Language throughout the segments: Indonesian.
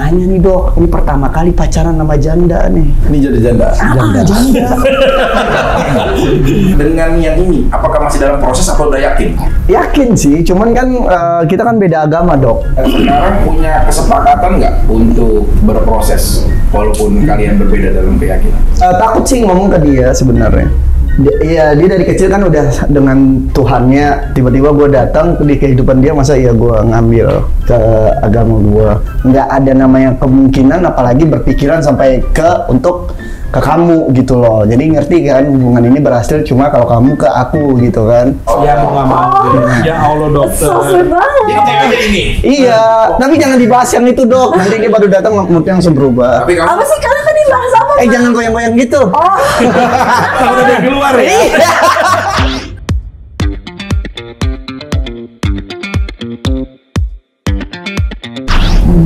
nanya nih dok, ini pertama kali pacaran sama janda nih. Ini jadi janda. Janda. Dengan yang ini, apakah masih dalam proses atau udah yakin? Yakin sih, cuman kan kita kan beda agama dok. Sekarang punya kesepakatan nggak untuk berproses walaupun kalian berbeda dalam keyakinan? Takut sih ngomong ke dia sebenarnya. Iya, dia dari kecil kan udah dengan Tuhannya. Tiba-tiba gue datang di kehidupan dia, masa iya gue ngambil ke agama gue? Nggak ada namanya kemungkinan, apalagi berpikiran sampai untuk ke kamu gitu loh. Jadi ngerti kan, hubungan ini berhasil cuma kalau kamu ke aku gitu kan. Ya mau nggak mau. Ya Allah dokter. Jadi aja ini. Iya, tapi jangan dibahas yang itu dok. Nanti dia baru datang moodnya langsung berubah. Tapi kamu Apa sih kalian tadi bahas apa? Jangan goyang-goyang gitu. Kalau udah keluar ya.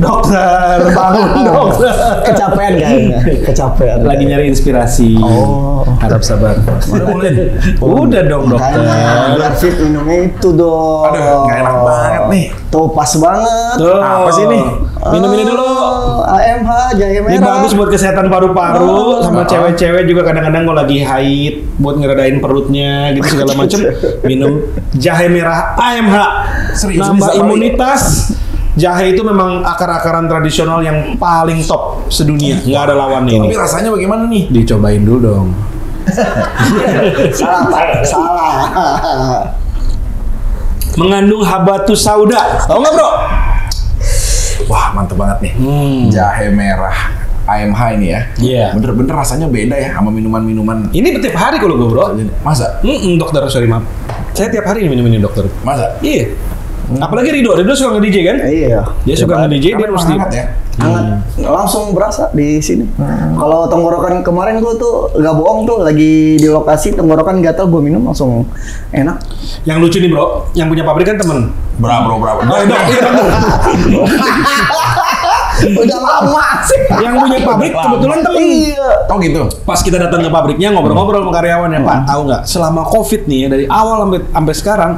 Dokter, bangun dokter. Kecapean kayaknya. Kecapean. Lagi nyari inspirasi. Oh. Harap sabar. Udah dong dokter. Makanya biar fit minumnya itu dong. Aduh, nggak enak banget nih. Tuh pas banget. Tuh. Apa sih ini? Minum ini dulu. AMH jahe merah. Ini bagus buat kesehatan paru-paru, sama cewek-cewek juga kadang-kadang kalau lagi haid buat ngeredain perutnya gitu segala macem. Minum jahe merah AMH. Serius, Nambah bisa imunitas. Jahe itu memang akar-akaran tradisional yang paling top sedunia, nggak ada lawannya ini. Tapi rasanya bagaimana nih? Dicobain dulu dong. Salah, Pak. Salah. Mengandung habatus sauda. Tahu nggak bro? Wah, mantep banget nih. Jahe merah AMH ini ya. Iya. Bener-bener rasanya beda ya sama minuman-minuman. Ini tiap hari kalau gue bro. Masa? Dokter, sorry maaf. Saya tiap hari minum ini dokter. Masa? Iya. Apalagi Rido suka nge-DJ kan? Iya. Dia suka nge-DJ, dia mesti hangat ya. Hangat. Langsung berasa di sini. Kalau tenggorokan kemarin gue tuh gak bohong tuh lagi di lokasi tenggorokan gatal, gue minum langsung enak. Yang lucu nih bro, yang punya pabrik kan temen. Berapa? Oh, iya, Udah lama sih. yang punya pabrik kebetulan temen. Iya. Oh gitu? Pas kita datang ke pabriknya ngobrol-ngobrol sama karyawannya, Pak, tahu nggak? Selama COVID nih ya, dari awal sampai sekarang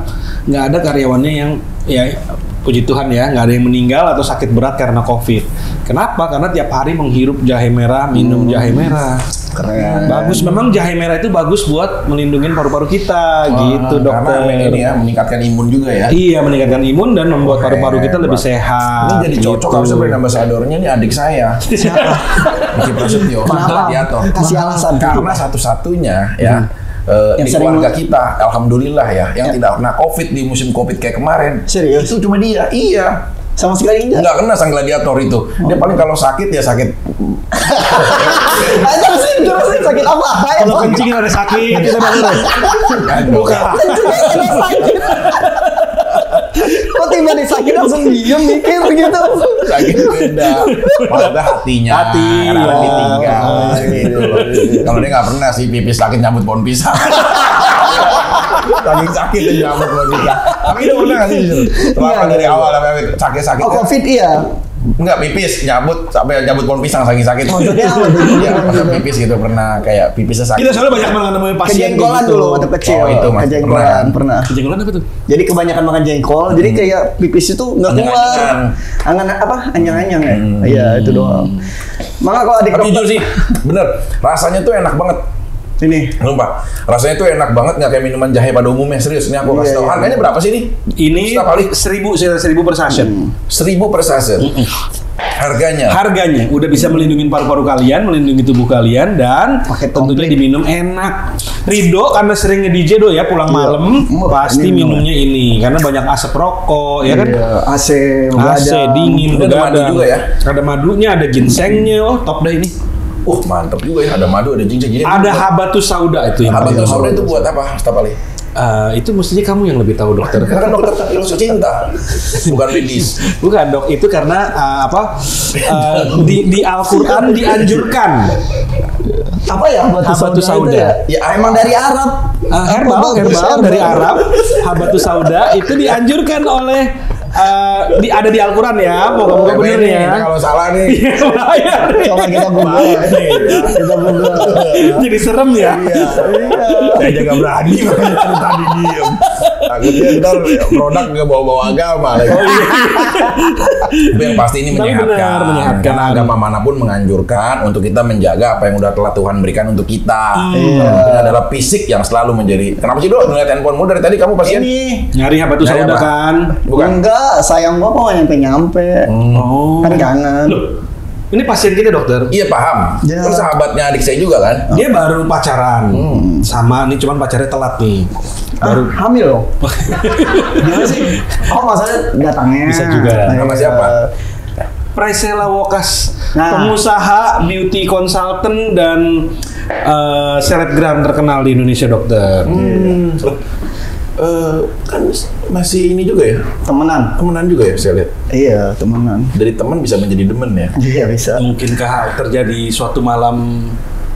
nggak ada karyawannya yang ya puji Tuhan ya nggak ada yang meninggal atau sakit berat karena COVID. Kenapa? Karena tiap hari menghirup jahe merah, minum jahe merah. Keren. Bagus, memang jahe merah itu bagus buat melindungi paru-paru kita, gitu dokter. Karena ini ya meningkatkan imun juga ya. Iya, meningkatkan imun dan membuat paru-paru kita lebih sehat. Ini jadi cocok kalau sebenarnya ambasadornya nih adik saya. Diki Prasetyo, gladiator. Kasih alasan. Karena satu-satunya ya Yang di sering keluarga kita, alhamdulillah ya, yang tidak pernah COVID di musim COVID kayak kemarin. Serius? Itu cuma dia. Iya. Sama sekali enggak. Nggak kena sang gladiator itu. Dia paling kalau sakit ya sakit. Terusin sakit apa? Kalau kencing ada sakit, kita baru. Bukan. Kencingnya sakit. Kok tiba disakit langsung diem mikir gitu. Sakit beda. Pada hatinya. Hati. Karena ditinggal. Gitu loh. Kalau dia nggak pernah sih pipis sakit nyambut pohon pisang. Saking sakit dan nyambut pohon pisang. Tapi itu pernah nggak sih? Selama dari awal sampai sakit-sakit. Oh COVID iya. Enggak pipis, sampai nyambut pohon pisang saking sakit. Maksudnya apa? Iya, pernah pipis gitu, pernah kayak pipisnya sakit. Kita soalnya banyak banget nemuin pasien Kejengkolan gitu. dulu waktu kecil. Oh, itu, Mas. Kejengkolan pernah. Kejengkolan apa tuh? Jadi kebanyakan makan jengkol, jadi kayak pipis itu nggak keluar. Anyang-anyangan. Angan apa? Anyang-anyang ya. Iya itu doang. Maka kalau adik Tapi jujur sih, bener, rasanya tuh enak banget. ini Lupa, rasanya tuh enak banget, nggak kayak minuman jahe pada umumnya. Serius, ini aku kasih tau. Iya. Harganya berapa sih nih? Ini Setiap kali 1.000 per sachet. 1.000 per saset. Harganya. Harganya udah bisa melindungi paru-paru kalian, melindungi tubuh kalian, dan Pakai tentunya komplit. diminum enak. Rido karena sering nge-DJ do ya pulang malam, pasti ini minumnya ini karena banyak asap rokok ya kan. Iya, AC, AC begadang. dingin, Ini ada madu begadang. juga ya? Ada madunya, ada ginsengnya, oh top dah ini. Mantep juga ya. Ada madu, ada ginseng. Jadi Ada habatus sauda itu yang habatus paling- sauda itu buat apa? Setiap kali. Itu mestinya kamu yang lebih tahu dokter. Karena kan dokter filosofi cinta, bukan medis. Bukan dok, itu karena di Al-Quran dianjurkan. Apa ya Habatus itu sauda. ya? Ya emang dari Arab. Herbal dari Arab, habatus sauda itu dianjurkan oleh ada di Al-Quran ya, moga-moga bener ya. Kalau salah nih. Coba kita google. Kita google. Jadi serem ya. Saya jaga berani makanya tadi diem. Takutnya ntar produk nggak bawa-bawa agama lagi. Tapi yang pasti ini Tapi benar, menyehatkan. menyehatkan. Karena agama manapun menganjurkan untuk kita menjaga apa yang udah telah Tuhan berikan untuk kita. Ini adalah fisik yang selalu menjadi. Kenapa sih Dok ngeliat handphonemu dari tadi kamu pasien? Ini Nyari habatus Nyari sauda apa? kan? Bukan. enggak, sayang gua mau nyampe-nyampe. Oh. Kan kangen. Loh, ini pasien kita dokter. Iya paham. Ya. Kan sahabatnya adik saya juga kan. Dia baru pacaran sama nih, cuman pacarnya telat nih. Baru Hamil loh. Gimana sih? Oh maksudnya datangnya. Bisa juga. Nama siapa? Priscilla Wokas, Nah. pengusaha beauty consultant dan selebgram terkenal di Indonesia dokter. Kan masih ini juga ya, Temenan. temenan juga ya saya lihat. Iya, temenan. Dari teman bisa menjadi demen ya. Iya bisa. Mungkinkah terjadi suatu malam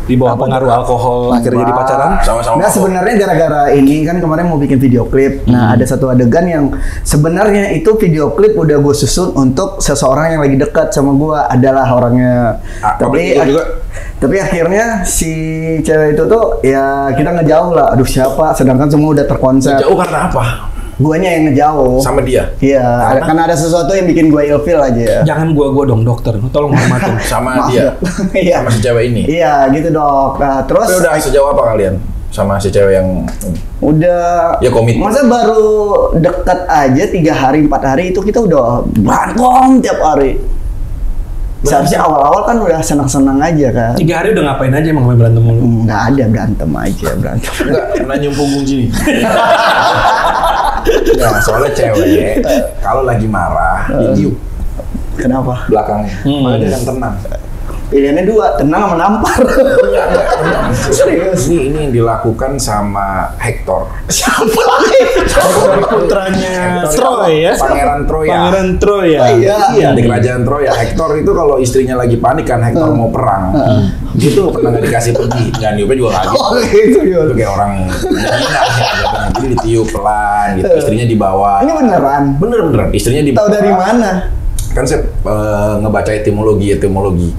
di bawah pengaruh alkohol akhirnya jadi pacaran? Sama-sama. Nah sebenarnya gara-gara ini kan kemarin mau bikin video klip. Nah ada satu adegan yang sebenarnya itu video klip udah gue susun untuk seseorang yang lagi dekat sama gue adalah orangnya. Publik itu juga. Tapi akhirnya si cewek itu tuh ya kita ngejauh lah. Aduh siapa? Sedangkan semua udah terkonsep. Jauh karena apa? Guanya yang ngejauh. Sama dia. Iya, karena ada sesuatu yang bikin gue ilfil aja. Jangan gua dong dokter, tolong hormatin. Sama Maaf, dia. Dok. Iya. Sama si cewek ini. Iya, gitu dok. Nah, terus Tapi udah sejauh apa kalian sama si cewek yang udah Ya, komit. Masa baru dekat aja 3 hari 4 hari itu kita udah berantem tiap hari. Seharusnya awal-awal kan udah senang-senang aja kan. 3 hari udah ngapain aja emang sampai berantem mulu? Nggak ada berantem aja berantem. enggak pernah nyium punggung sini? Enggak, soalnya cewek kalau lagi marah ditiup Kenapa? belakangnya. Makanya dia akan tenang. Pilihannya 2, tenang sama nampar. Serius. Ini yang dilakukan sama Hector. Siapa? Dari putranya Troy ya? Pangeran Troya. Pangeran Troy ya? Iya. Di kerajaan Troya, Hector itu kalau istrinya lagi panik kan, Hector mau perang, dia tuh pernah nggak dikasih pergi, dan niupnya juga nggak gitu. Oh gitu ya. Itu kayak orang menghina ya, jadi ditiup pelan, gitu. Istrinya dibawa. Ini beneran? Beneran, istrinya dibawa. Tahu dari mana? Kan saya ngebaca etimologi.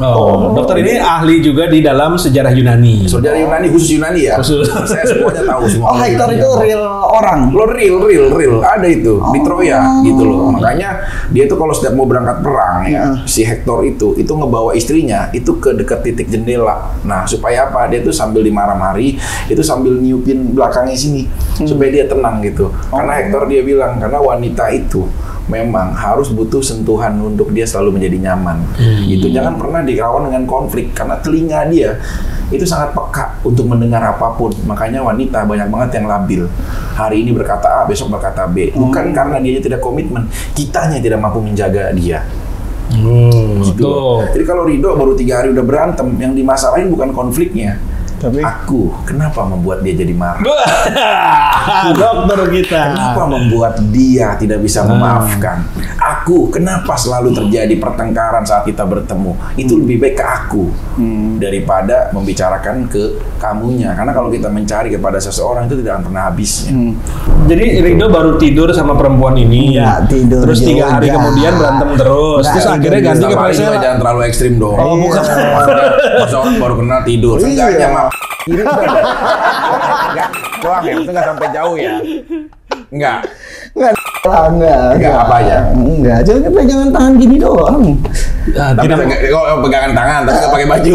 Oh, dokter ini ahli juga di dalam sejarah Yunani. Sejarah Yunani, khusus Yunani ya. Khusus. Saya semuanya tahu semua. Oh Hector itu real orang. Lo real ada itu di Troya gitu loh. Makanya dia tuh kalau setiap mau berangkat perang ya, si Hector itu ngebawa istrinya itu ke dekat titik jendela. Nah, supaya apa? Dia tuh sambil dimarah-mari, itu sambil niupin belakangnya sini supaya dia tenang gitu. Karena Hector dia bilang karena wanita itu memang harus butuh sentuhan untuk dia selalu menjadi nyaman. Itu jangan pernah dirawan dengan konflik karena telinga dia itu sangat peka untuk mendengar apapun. Makanya wanita banyak banget yang labil. Hari ini berkata A, besok berkata B. Bukan karena dia tidak komitmen, kitanya tidak mampu menjaga dia. Gitu. Jadi kalau Rido baru 3 hari udah berantem, yang dimasalahin bukan konfliknya. Tapi Aku, kenapa membuat dia jadi marah? Dokter kita. Kenapa membuat dia tidak bisa memaafkan? Aku, kenapa selalu terjadi pertengkaran saat kita bertemu? Itu lebih baik ke aku daripada membicarakan ke kamunya. Karena kalau kita mencari kepada seseorang itu tidak akan pernah habisnya. Jadi Rido baru tidur sama perempuan ini. Nggak tidur Terus 3 hari juga. kemudian berantem terus. Nggak Terus akhirnya ganti ke Sama ini Priscilla. jangan terlalu ekstrim dong. Oh, bukan. Masa orang baru kenal tidur. Seenggaknya Iya. mah ini enggak doang ya, itu enggak sampai jauh ya. Enggak. Enggak apa aja? Enggak, cuma pegangan tangan gini doang. Tapi pegangan tangan, tapi enggak pakai baju.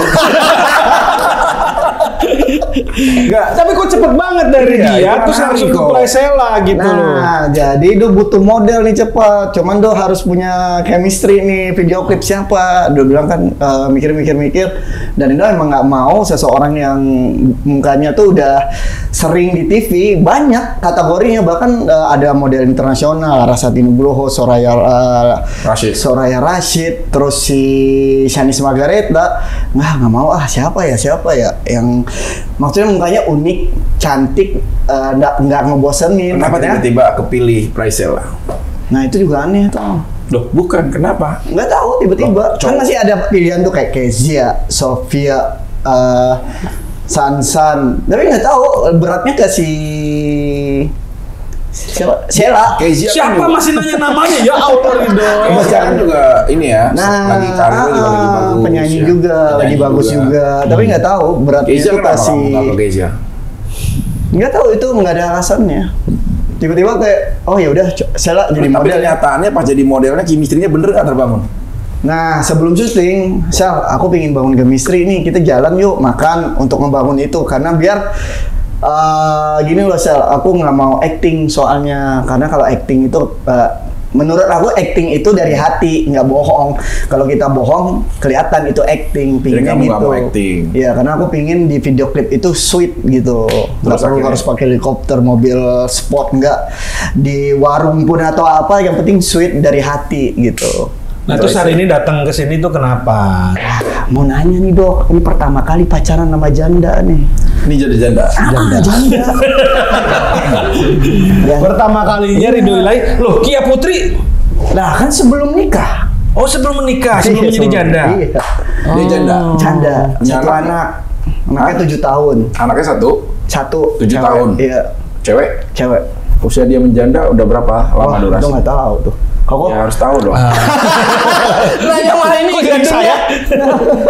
Enggak, tapi kok cepet banget dari Iya, dia itu terus kan langsung harus ke kok. Priscilla gitu loh. Nah, jadi Do butuh model nih cepat. Cuman Do harus punya chemistry nih, video klip siapa. Do bilang kan mikir-mikir dan Indo emang nggak mau seseorang yang mukanya tuh udah sering di TV, banyak kategorinya, bahkan ada model internasional, Rasati Nugroho, Soraya Rashid, terus si Shanis Margareta. Nggak mau siapa ya yang maksudnya mukanya unik, cantik, nggak ngebosenin. Kenapa Makanya- tiba-tiba kepilih Priscilla? Nah itu juga aneh tuh. Loh, bukan. Kenapa? Nggak tahu tiba-tiba. Loh, Kan masih ada pilihan tuh kayak Kezia, Sofia, Sansan. Tapi nggak tahu beratnya ke si siapa? Sheila. Kezia kan Siapa juga- masih nanya namanya? Ya Allah Rido. Kezia kan juga ini ya, lagi karirnya juga lagi bagus. penyanyi ya. juga, lagi Penyanyi bagus juga. Tapi nggak tahu beratnya Kezia itu kenapa kasih. kamu nggak ke Kezia? Nggak tahu itu nggak ada alasannya. tiba-tiba kayak oh ya udah saya jadi Tapi model. kenyataannya pas jadi modelnya chemistry-nya bener nggak terbangun? Nah sebelum syuting, Sal, aku pengen bangun chemistry nih, kita jalan yuk makan untuk ngebangun itu karena biar gini loh Sal, aku nggak mau acting soalnya karena kalau acting itu menurut aku acting itu dari hati, nggak bohong. Kalau kita bohong kelihatan itu acting, Jadi pinginnya kamu nggak gitu. mau acting. Iya, karena aku pingin di video klip itu sweet gitu. Nggak perlu akhirnya? harus pakai helikopter, mobil sport, nggak di warung pun atau apa. Yang penting sweet dari hati gitu. Nah, terus hari ini datang ke sini tuh kenapa? Mau nanya nih dok, ini pertama kali pacaran sama janda nih. Ini jadi janda. Janda. Ya. Pertama kalinya Ridho Ilahi, loh Kia Putri. Nah kan sebelum nikah. Oh sebelum menikah, sebelum Iya, menjadi janda. Iya. Dia janda. Janda. Punya Satu anak? anak. Anaknya 7 tahun. Anaknya Satu. 7 cewek. tahun. Iya. Cewek. Cewek. Usia dia menjanda udah berapa lama Wah, durasi? udah nggak tahu tuh. Kok Ya harus tahu dong. Nanya malah ini jadi saya.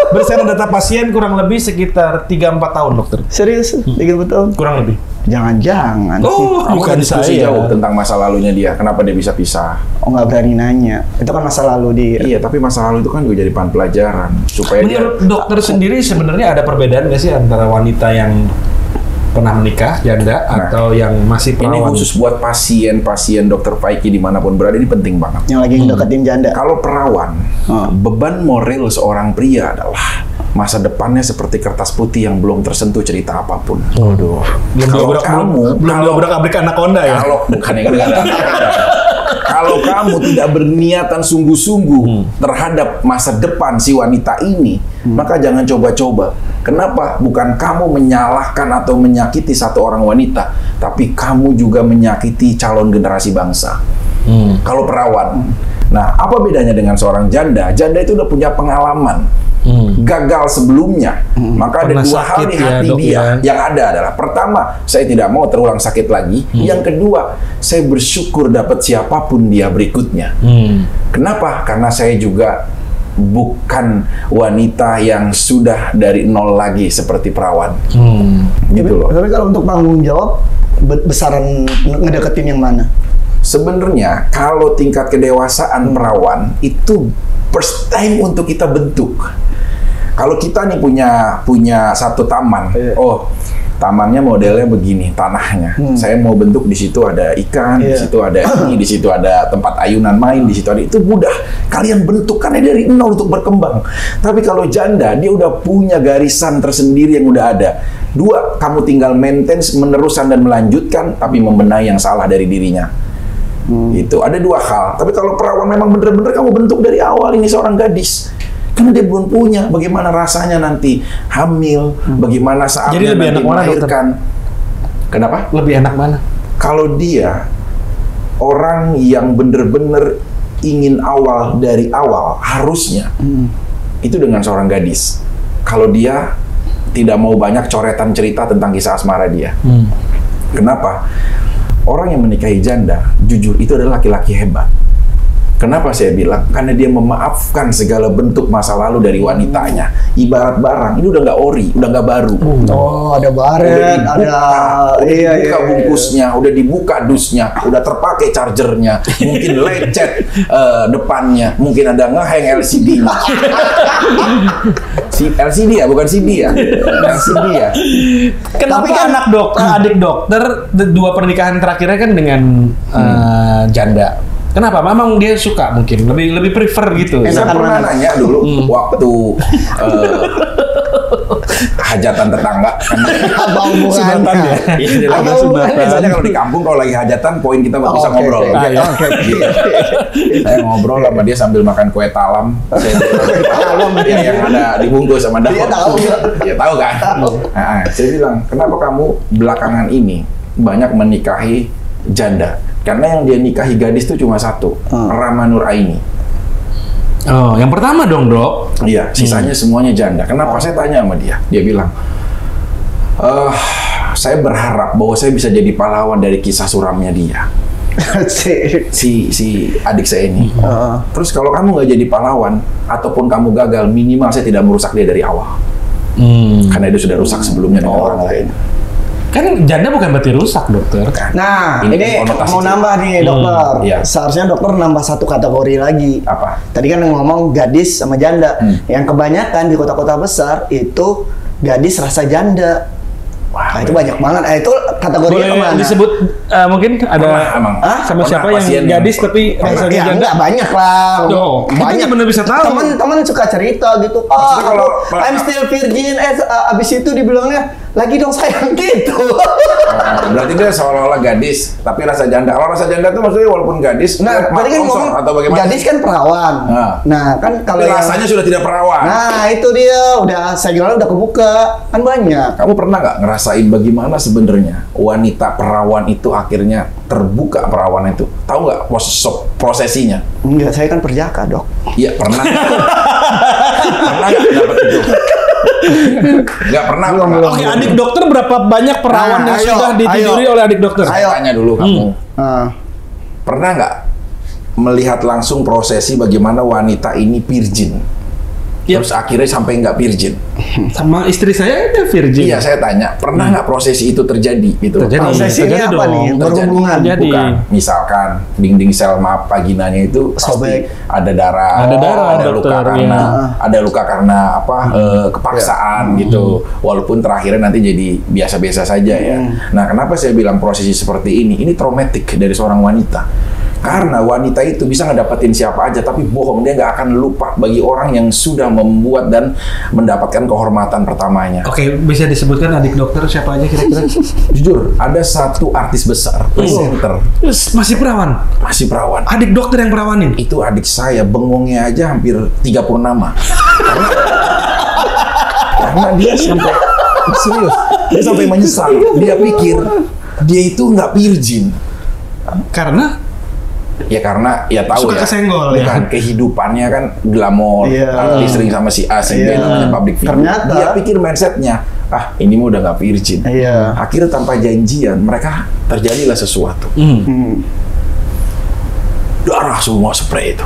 Berdasarkan data pasien kurang lebih sekitar 3-4 tahun dokter. serius? 30 tahun? Kurang lebih. Jangan-jangan. Oh, Kamu bukan diskusi saya. jauh tentang masa lalunya dia. Kenapa dia bisa pisah? Oh nggak berani nanya. Itu kan masa lalu dia. Iya, tapi masa lalu itu kan juga jadi bahan pelajaran supaya Menurut dia. dokter sendiri sebenarnya ada perbedaan nggak sih antara wanita yang pernah menikah, janda, atau yang masih Ini perawan? khusus buat pasien Dokter Faiki dimanapun berada, ini penting banget. Yang lagi deketin janda. Kalau perawan, beban moral seorang pria adalah masa depannya seperti kertas putih yang belum tersentuh cerita apapun. Waduh. Belum Kalau dobrak kamu- belum kalau- dobrak-abrik anaconda ya? Kalau bukan yang dengan kalau kamu tidak berniatan sungguh-sungguh terhadap masa depan si wanita ini, maka jangan coba-coba. Kenapa? Bukan kamu menyalahkan atau menyakiti satu orang wanita, tapi kamu juga menyakiti calon generasi bangsa. Kalau perawan. Nah, apa bedanya dengan seorang janda? Janda itu udah punya pengalaman. Gagal sebelumnya, maka ada Pernah dua hal sakit di ya, hati dok, dia. ya. Yang ada adalah pertama, saya tidak mau terulang sakit lagi. Yang kedua, saya bersyukur dapat siapapun dia berikutnya. Kenapa? Karena saya juga bukan wanita yang sudah dari nol lagi seperti perawan. Gitu loh. Tapi kalau untuk tanggung jawab, besaran ngedeketin yang mana? Sebenarnya kalau tingkat kedewasaan perawan itu first time untuk kita bentuk. Kalau kita nih punya satu taman, oh tamannya modelnya begini, tanahnya. Saya mau bentuk di situ ada ikan, di situ ada ini, di situ ada tempat ayunan main, di situ ada itu mudah. Kalian bentukannya dari nol untuk berkembang. Tapi kalau janda dia udah punya garisan tersendiri yang udah ada. Dua, kamu tinggal maintain meneruskan dan melanjutkan, tapi membenahi yang salah dari dirinya. Itu ada dua hal. Tapi kalau perawan memang bener-bener kamu bentuk dari awal ini seorang gadis. Karena dia belum punya bagaimana rasanya nanti hamil, bagaimana saatnya Jadi lebih nanti enak mana, melahirkan. Kenapa? Lebih enak mana? Kalau dia orang yang bener-bener ingin awal dari awal, harusnya itu dengan seorang gadis. Kalau dia tidak mau banyak coretan cerita tentang kisah asmara dia. Kenapa? Orang yang menikahi janda, jujur itu adalah laki-laki hebat. Kenapa saya bilang? Karena dia memaafkan segala bentuk masa lalu dari wanitanya. Ibarat barang, ini udah nggak ori, udah nggak baru. Oh, ada baret, Udah ada dibuka bungkusnya, udah dibuka dusnya, udah terpakai chargernya, mungkin lecet depannya, mungkin ada ngehang LCD-nya. Si LCD ya, bukan CD ya. LCD ya. Kenapa Tapi kan- anak dokter, adik dokter, dua pernikahan terakhirnya kan dengan janda? Kenapa? Memang dia suka mungkin lebih prefer gitu. Saya Enakan pernah mana? nanya dulu waktu hajatan tetangga. apa Sunatan hubungannya? ya? Iya, dia lagi Apa sunatan. hubungannya? Biasanya kalau di kampung kalau lagi hajatan poin kita Oh, bisa oke, ngobrol. oke, Ah, ya. oke. Gitu. Saya ngobrol sama dia sambil makan kue talam. Ya, yang ada dibungkus sama daun. Dia tahu nggak? Dia tahu kan? Nah, saya bilang, kenapa kamu belakangan ini banyak menikahi janda? Karena yang dia nikahi gadis itu cuma satu, Rama Nur Aini. Oh, yang pertama dong dok. Iya, sisanya semuanya janda. Kenapa? Saya tanya sama dia. Dia bilang, saya berharap bahwa saya bisa jadi pahlawan dari kisah suramnya dia. Si adik saya ini. Terus kalau kamu nggak jadi pahlawan, ataupun kamu gagal, minimal saya tidak merusak dia dari awal. Karena dia sudah rusak sebelumnya dengan orang lain. Kan janda bukan berarti rusak, dokter. Nah, Ini ini konotasi mau sih. nambah nih dokter. Iya. Seharusnya dokter nambah satu kategori lagi. Apa? Tadi kan ngomong gadis sama janda. Yang kebanyakan di kota-kota besar itu gadis rasa janda. Wah, Nah, itu banyak banget. Itu kategorinya Boleh kemana? disebut mungkin ada Pernah, emang. sama Pernah siapa yang pasiennya. gadis tapi rasanya Ya janda? enggak banyak lah. Oh, kita banyak. bener bisa tahu. Teman-teman suka cerita gitu. Maksudnya kalau I'm still virgin. Abis itu dibilangnya lagi dong sayang gitu. Berarti dia seolah-olah gadis, tapi rasa janda. Kalau rasa janda itu maksudnya walaupun gadis, Nah, tadi kan kosong ngomong atau bagaimana? gadis kan perawan. Nah, kan kalau Tapi yang rasanya sudah tidak perawan. Nah, itu dia udah segala udah kebuka. Kan banyak. Kamu pernah nggak ngerasain bagaimana sebenarnya wanita perawan itu akhirnya terbuka perawan itu? Tahu nggak prosesinya? Enggak, saya kan perjaka, Dok. Iya pernah. Pernah nggak dapat itu? Nggak pernah. Belum, pernah. belum. Oke, adik dokter berapa banyak perawan Nah, yang ayo, sudah ditiduri ayo. oleh adik dokter? Saya tanya dulu kamu. Ah. Pernah nggak melihat langsung prosesi bagaimana wanita ini virgin? Iya. Terus akhirnya sampai nggak virgin. Sama istri saya itu virgin. Iya, saya tanya, pernah nggak prosesi itu terjadi? Gitu. Terjadi. Prosesinya terjadi apa dong. nih? Terjadi. Berhubungan. Terjadi. Bukan, misalkan dinding sel vaginanya itu pasti Sobek. ada darah, Ada darah, ada luka dokter, karena iya. ada luka karena apa kepaksaan gitu. Walaupun terakhirnya nanti jadi biasa-biasa saja ya. Nah, kenapa saya bilang prosesi seperti ini? Ini traumatik dari seorang wanita. Karena wanita itu bisa ngedapetin siapa aja, tapi bohong, dia nggak akan lupa bagi orang yang sudah membuat dan mendapatkan kehormatan pertamanya. Oke, bisa disebutkan adik dokter siapa aja kira-kira? Jujur, ada satu artis besar, presenter, Terus masih perawan. masih perawan. Adik dokter yang perawanin. Itu adik saya, bengongnya aja hampir 30 nama. Karena dia sampai, serius, dia sampai menyesal. Dia pikir, dia itu nggak virgin. Karena Ya karena ya tahu Suka ya, kesenggol, ya. bukan kehidupannya kan glamor, Iya. artis sering sama si A, si B, Iya. namanya public figure. Ternyata. Dia pikir mindsetnya, ini mah udah nggak virgin. Iya. Akhirnya tanpa janjian, mereka terjadilah sesuatu. Darah semua spray itu.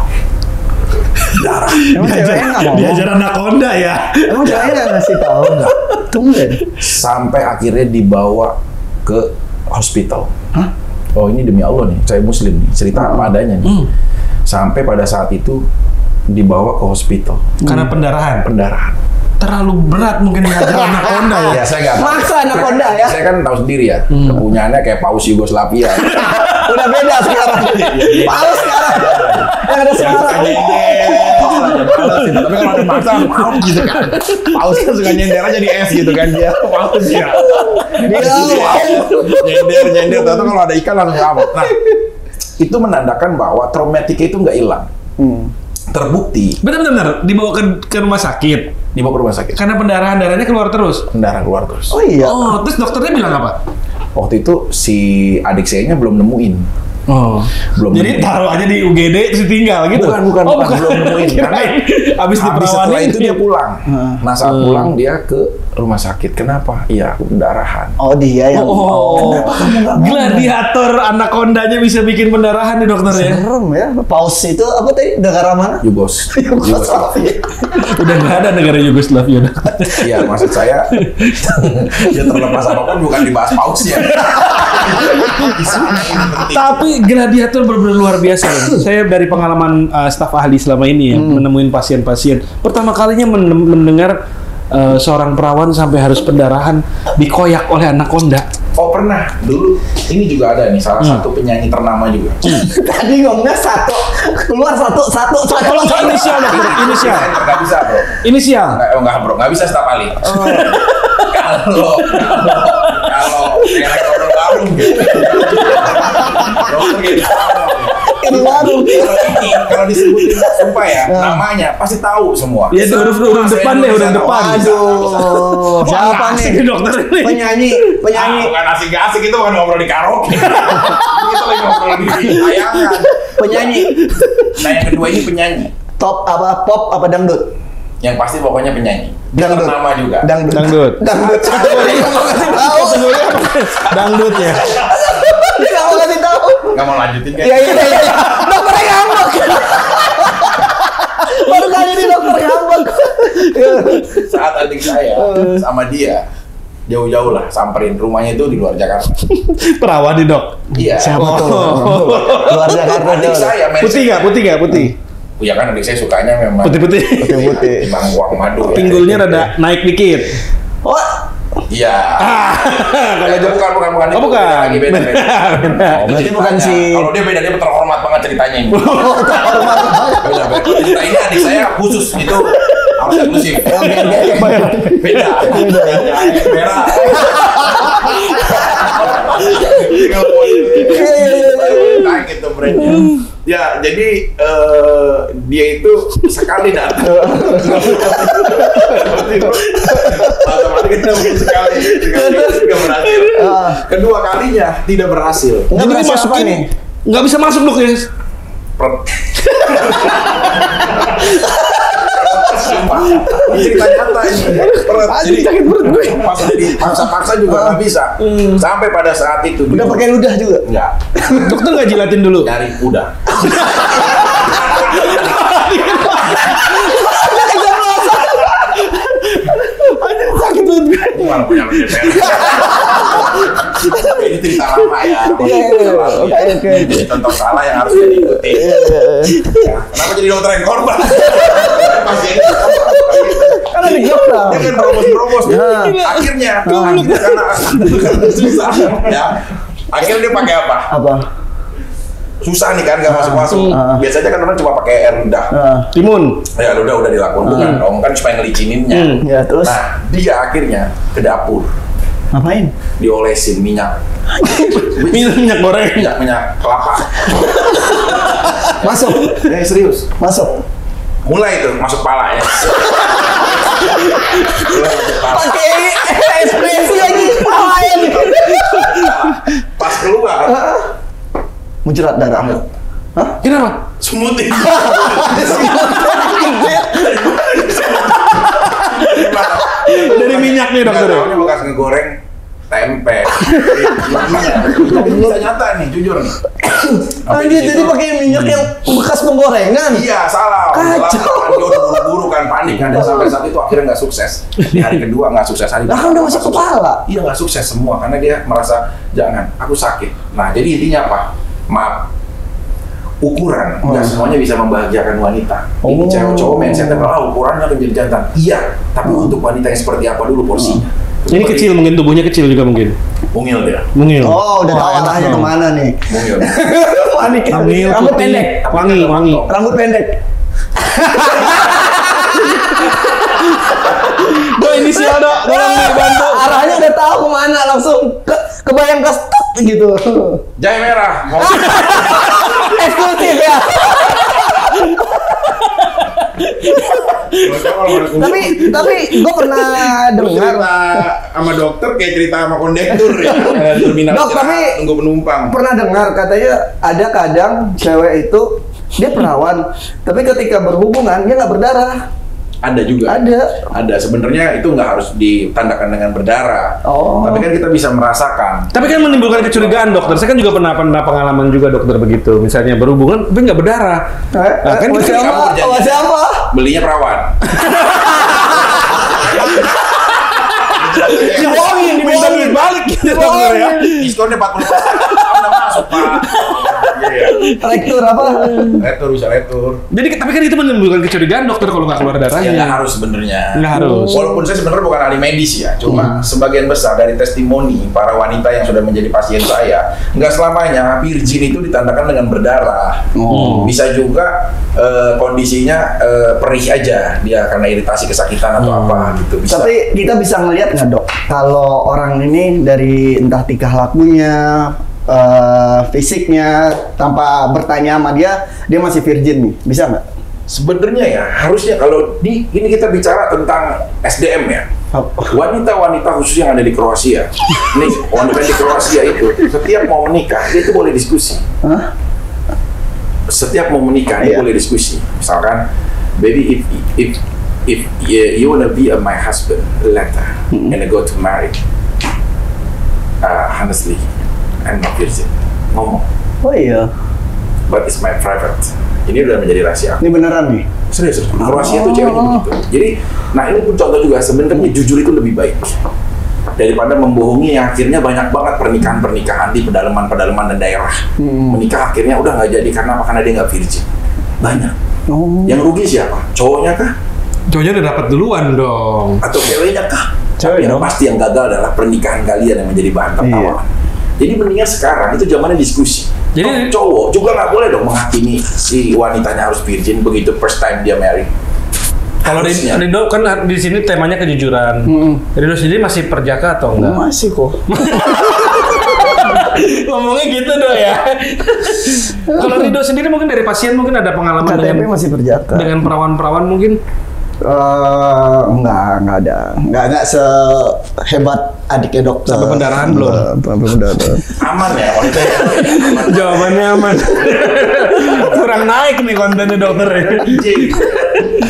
Darah. Emang ceweknya nggak ngomong? diajar anaconda ya. Emang ceweknya nggak ngasih tahu nggak? Tumben. Sampai akhirnya dibawa ke hospital. Hah? Oh ini demi Allah nih, saya muslim nih, cerita apa adanya nih. Sampai pada saat itu dibawa ke hospital. Karena pendarahan. Pendarahan. Terlalu berat mungkin diajar anaconda ya. Ya saya nggak tahu. Masa anaconda ya? Saya kan tahu sendiri ya, kepunyaannya kayak paus Yugoslavia. Udah beda sekarang. Paus sekarang. Yang ada sekarang. Tapi kalau ada maksa mau gitu kan. Paus kan suka nyender aja di es gitu kan dia. Paus ya. Dia nyender. Tapi kalau ada ikan langsung ngamuk. Nah, itu menandakan bahwa traumatiknya itu nggak hilang. Terbukti Benar-benar dibawa ke rumah sakit. dibawa ke rumah sakit. Karena pendarahan darahnya keluar terus. Darah keluar terus. Oh iya. Oh, terus dokternya bilang apa? Waktu itu si adik saya belum nemuin. Oh, Belum jadi nemuin. taruh aja di UGD terus ditinggal gitu? Bukan, Oh, belum nemuin. Karena abis setelah diperawanin itu dia pulang. Nah saat pulang dia ke rumah sakit. Kenapa? Iya, aku pendarahan. Oh dia yang. Oh, gladiator anakondanya bisa bikin pendarahan nih dokter ya? Serem ya. Paus itu apa tadi? Negara mana? Yugoslavia. Yugoslavia. Udah nggak ada negara Yugoslavia. Iya, maksud saya ya terlepas apapun bukan dibahas pausnya. Isunya ini penting. Tapi gladiator benar-benar luar biasa. Ya. Saya dari pengalaman staf ahli selama ini ya, menemuin pasien-pasien. Pertama kalinya mendengar seorang perawan sampai harus pendarahan dikoyak oleh anaconda. Oh pernah, dulu ini juga ada nih salah satu penyanyi ternama juga. Tadi ngomongnya satu. Keluar satu. Inisial dokter, inisial. Nggak bisa bro. Inisial. Nggak bro, nggak bisa setiap kali. Kalau kayak ngobrol warung gitu. Dokter gitu. Ini warung. Kalau disebutin sumpah ya, namanya pasti tahu semua. Ya itu huruf depan deh, huruf depan. Aduh. Siapa Asik nih? dokter ini. Penyanyi. Bukan asik-asik, itu bukan ngobrol di karaoke. Itu lagi ngobrol di tayangan. Penyanyi. Nah yang kedua ini penyanyi. Top apa? Pop apa dangdut? Yang pasti pokoknya penyanyi. Dia Dangdut. ternama juga. Dangdut. Dangdut. Tahu. Dangdut ya. Kamu kasih tahu. Nggak mau lanjutin kan? Iya. Dokter ngambek. Baru kali ini dokter ngambek. Saat adik saya sama dia jauh-jauh lah, samperin rumahnya itu di luar Jakarta. Perawan nih dok. Iya. Siapa tuh? Oh. Luar Jakarta Adik tuh. saya main Putih nggak? Putih nggak? Putih. Ya kan adik saya sukanya memang Putih-putih. Putih-putih. Bang Wang Madu. Pinggulnya rada naik dikit. Oh, Iya. Kalau Kalau bukan Oh, itu bukan. lagi beda. oh, berarti bukan si Kalau dia beda, dia terhormat banget ceritanya ini. Beda. Cerita ini adik saya khusus itu harus eksklusif. Beda. Merah. Nah, gitu brandnya. Ya, jadi dia itu sekali datang. Otomatis kita mungkin sekali nggak berhasil. Kedua kalinya tidak berhasil. Nggak Jadi berhasil apa dimasukin nih? nggak bisa masuk dok ya. Sumpah, ini cerita nyata ini. Jadi sakit perut gue. Pas dipaksa-paksa juga nggak bisa. Sampai pada saat itu. Udah pakai ludah juga? Enggak. Dokter nggak jilatin dulu. Dari udah. Sakit banget. Malah punya lebih ini cerita lama ya. Oke. Contoh salah yang harus diikuti. Ya, kenapa jadi dokter yang korban? Pasien Karena di dokter. dia kan berobos-berobos. Akhirnya karena susah ya. Akhirnya dia pakai apa? Apa? Susah nih kan, nggak masuk-masuk. Biasanya kan orang cuma pakai air rendah. Timun. Ya udah dilakukan bukan dong, kan supaya ngelicininnya. Ya terus Nah, dia akhirnya ke dapur, ngapain? diolesin minyak Minyak goreng. minyak kelapa. Masuk. Ya serius. Masuk. Mulai itu masuk pala ya. Mulai masuk pala. Pakai ekspresi lagi. Ngapain? Pas keluar, Muncrat darah. Hah? Kenapa? semutin. Dari minyak nih dokter. Nggak taunya bekas ngegoreng tempe. Bisa nyata nih, jujur nih. Anjir, jadi pakai minyak yang bekas penggorengan. Iya, salah. Kacau. Dia udah buru-buru kan, panik kan. Dan sampai saat itu akhirnya nggak sukses. Di hari kedua nggak sukses, hari Lah kan udah masuk nggak sukses. kepala. Iya, nggak sukses semua. Karena dia merasa, jangan, aku sakit. Nah, jadi intinya apa? Maaf. Ukuran, nggak semuanya bisa membahagiakan wanita. Ini cewek cowok mindset ukurannya akan jadi jantan. Iya, tapi untuk wanita yang seperti apa dulu porsinya? Ini kecil mungkin, tubuhnya kecil juga mungkin. Mungil dia. Mungil. Oh, udah tahu enak arahnya dong. kemana nih. Mungil. Panik. Mungil, Rambut putih, pendek. wangi. Rambut pendek. Dok, inisial dok, tolong dibantu. Arahnya udah tahu kemana, langsung kebayang ke stop gitu. Jahe merah. Eksklusif ya. Tapi gue pernah dengar. Cerita sama dokter kayak cerita sama kondektur ya. Terminal Dok, istirahat, tapi tunggu penumpang. Pernah dengar katanya ada kadang cewek itu dia perawan, tapi ketika berhubungan dia nggak berdarah. Ada juga. Ada. Sebenarnya itu nggak harus ditandakan dengan berdarah. Oh. Tapi kan kita bisa merasakan. Tapi kan menimbulkan kecurigaan dokter. Saya kan juga pernah pengalaman juga dokter begitu. Misalnya berhubungan tapi nggak berdarah. Nah, kan Sama kita siapa? kamu berjanji. Sama siapa? Belinya perawan. dibohongin, diminta duit balik gitu dokter ya. Diskonnya 40%. Udah masuk, Pak. Iya. Rektur apa? Retur bisa retur. Jadi tapi kan itu menimbulkan kecurigaan dokter kalau nggak keluar Ya darahnya. nggak harus sebenarnya. Nggak harus. Walaupun saya sebenarnya bukan ahli medis ya, cuma sebagian besar dari testimoni para wanita yang sudah menjadi pasien saya, nggak selamanya virgin itu ditandakan dengan berdarah. Bisa juga kondisinya perih aja dia karena iritasi kesakitan atau apa gitu. Bisa. Tapi kita bisa ngelihat nggak dok, kalau orang ini dari entah tingkah lakunya, fisiknya, tanpa bertanya sama dia masih virgin nih, bisa nggak? Sebenarnya ya harusnya kalau ini kita bicara tentang SDM ya. Wanita-wanita khusus yang ada di Kroasia, nih wanita di Kroasia itu setiap mau menikah dia itu boleh diskusi. Hah? Setiap mau menikah dia Iya. boleh diskusi. Misalkan, baby if you wanna be my husband later and I go to marry, honestly I'm not virgin. Ngomong, Oh iya, but it's my private. Ini udah menjadi rahasia. ini beneran nih. Serius, Kroasia tuh ceweknya begitu. Jadi, nah ini pun contoh juga sebenarnya jujur itu lebih baik. daripada membohongi yang akhirnya banyak banget pernikahan di pedalaman dan daerah. Menikah akhirnya udah nggak jadi karena apa? Karena dia nggak virgin. Banyak. Yang rugi siapa? Cowoknya kah? Cowoknya udah dapat duluan dong. Atau ceweknya kah? Cewek Yang dong. pasti yang gagal adalah pernikahan kalian yang menjadi bahan tertawa. Jadi mendingan sekarang itu zamannya diskusi. Jadi Cowok juga nggak boleh dong menghakimi si wanitanya harus virgin begitu first time dia married. kalau Rido kan di sini temanya kejujuran. Rido sendiri masih perjaka atau enggak? Masih kok. Ngomongnya gitu dong ya. Kalau Rido sendiri mungkin dari pasien mungkin ada pengalaman KTP masih perjaka. dengan perawan-perawan mungkin. Enggak ada. Enggak sehebat adiknya dokter. Sampai pendarahan belum? Sampai pendarahan. Aman ya wanita ya? Aman. Jawabannya aman. Kurang naik nih kontennya dokter ya. DJ kan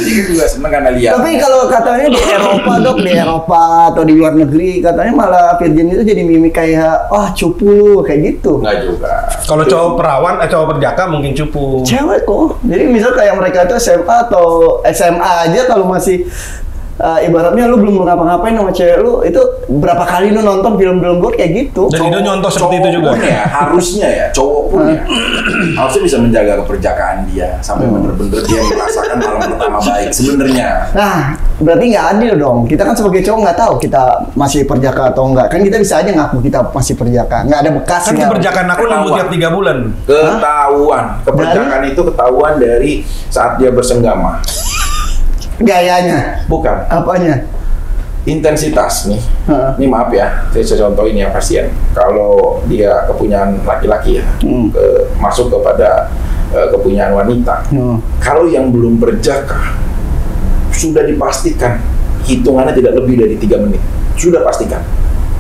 juga seneng karena lihat. Tapi kalau katanya di Eropa dok, di Eropa atau di luar negeri katanya malah virgin itu jadi mimik kayak cupu lu kayak gitu. Enggak juga. Kalau cowok perawan, cowok perjaka mungkin cupu. Cewek kok. Jadi misal kayak mereka itu SMA atau SMA aja kalau masih ibaratnya lu belum ngapa-ngapain sama cewek lu, itu berapa kali lu nonton film-film gue kayak gitu. Dan Rido nyontoh seperti itu juga. Pun ya, harusnya ya, cowok pun ya, harusnya bisa menjaga keperjakaan dia sampai bener-bener dia merasakan malam pertama baik sebenarnya. Nah, berarti nggak adil dong. Kita kan sebagai cowok nggak tahu kita masih perjaka atau enggak. Kan kita bisa aja ngaku kita masih perjaka. Nggak ada bekasnya. Kan keperjakaan aku nunggu tiap 3 bulan. Ketahuan, keperjakaan itu ketahuan dari saat dia bersenggama. Gayanya. Bukan. Apanya? Intensitas nih. Heeh. Ini maaf ya, saya contohin ya pasien. Kalau dia kepunyaan laki-laki ya, masuk kepada kepunyaan wanita. Kalau yang belum berjaka, sudah dipastikan hitungannya tidak lebih dari 3 menit. Sudah pastikan.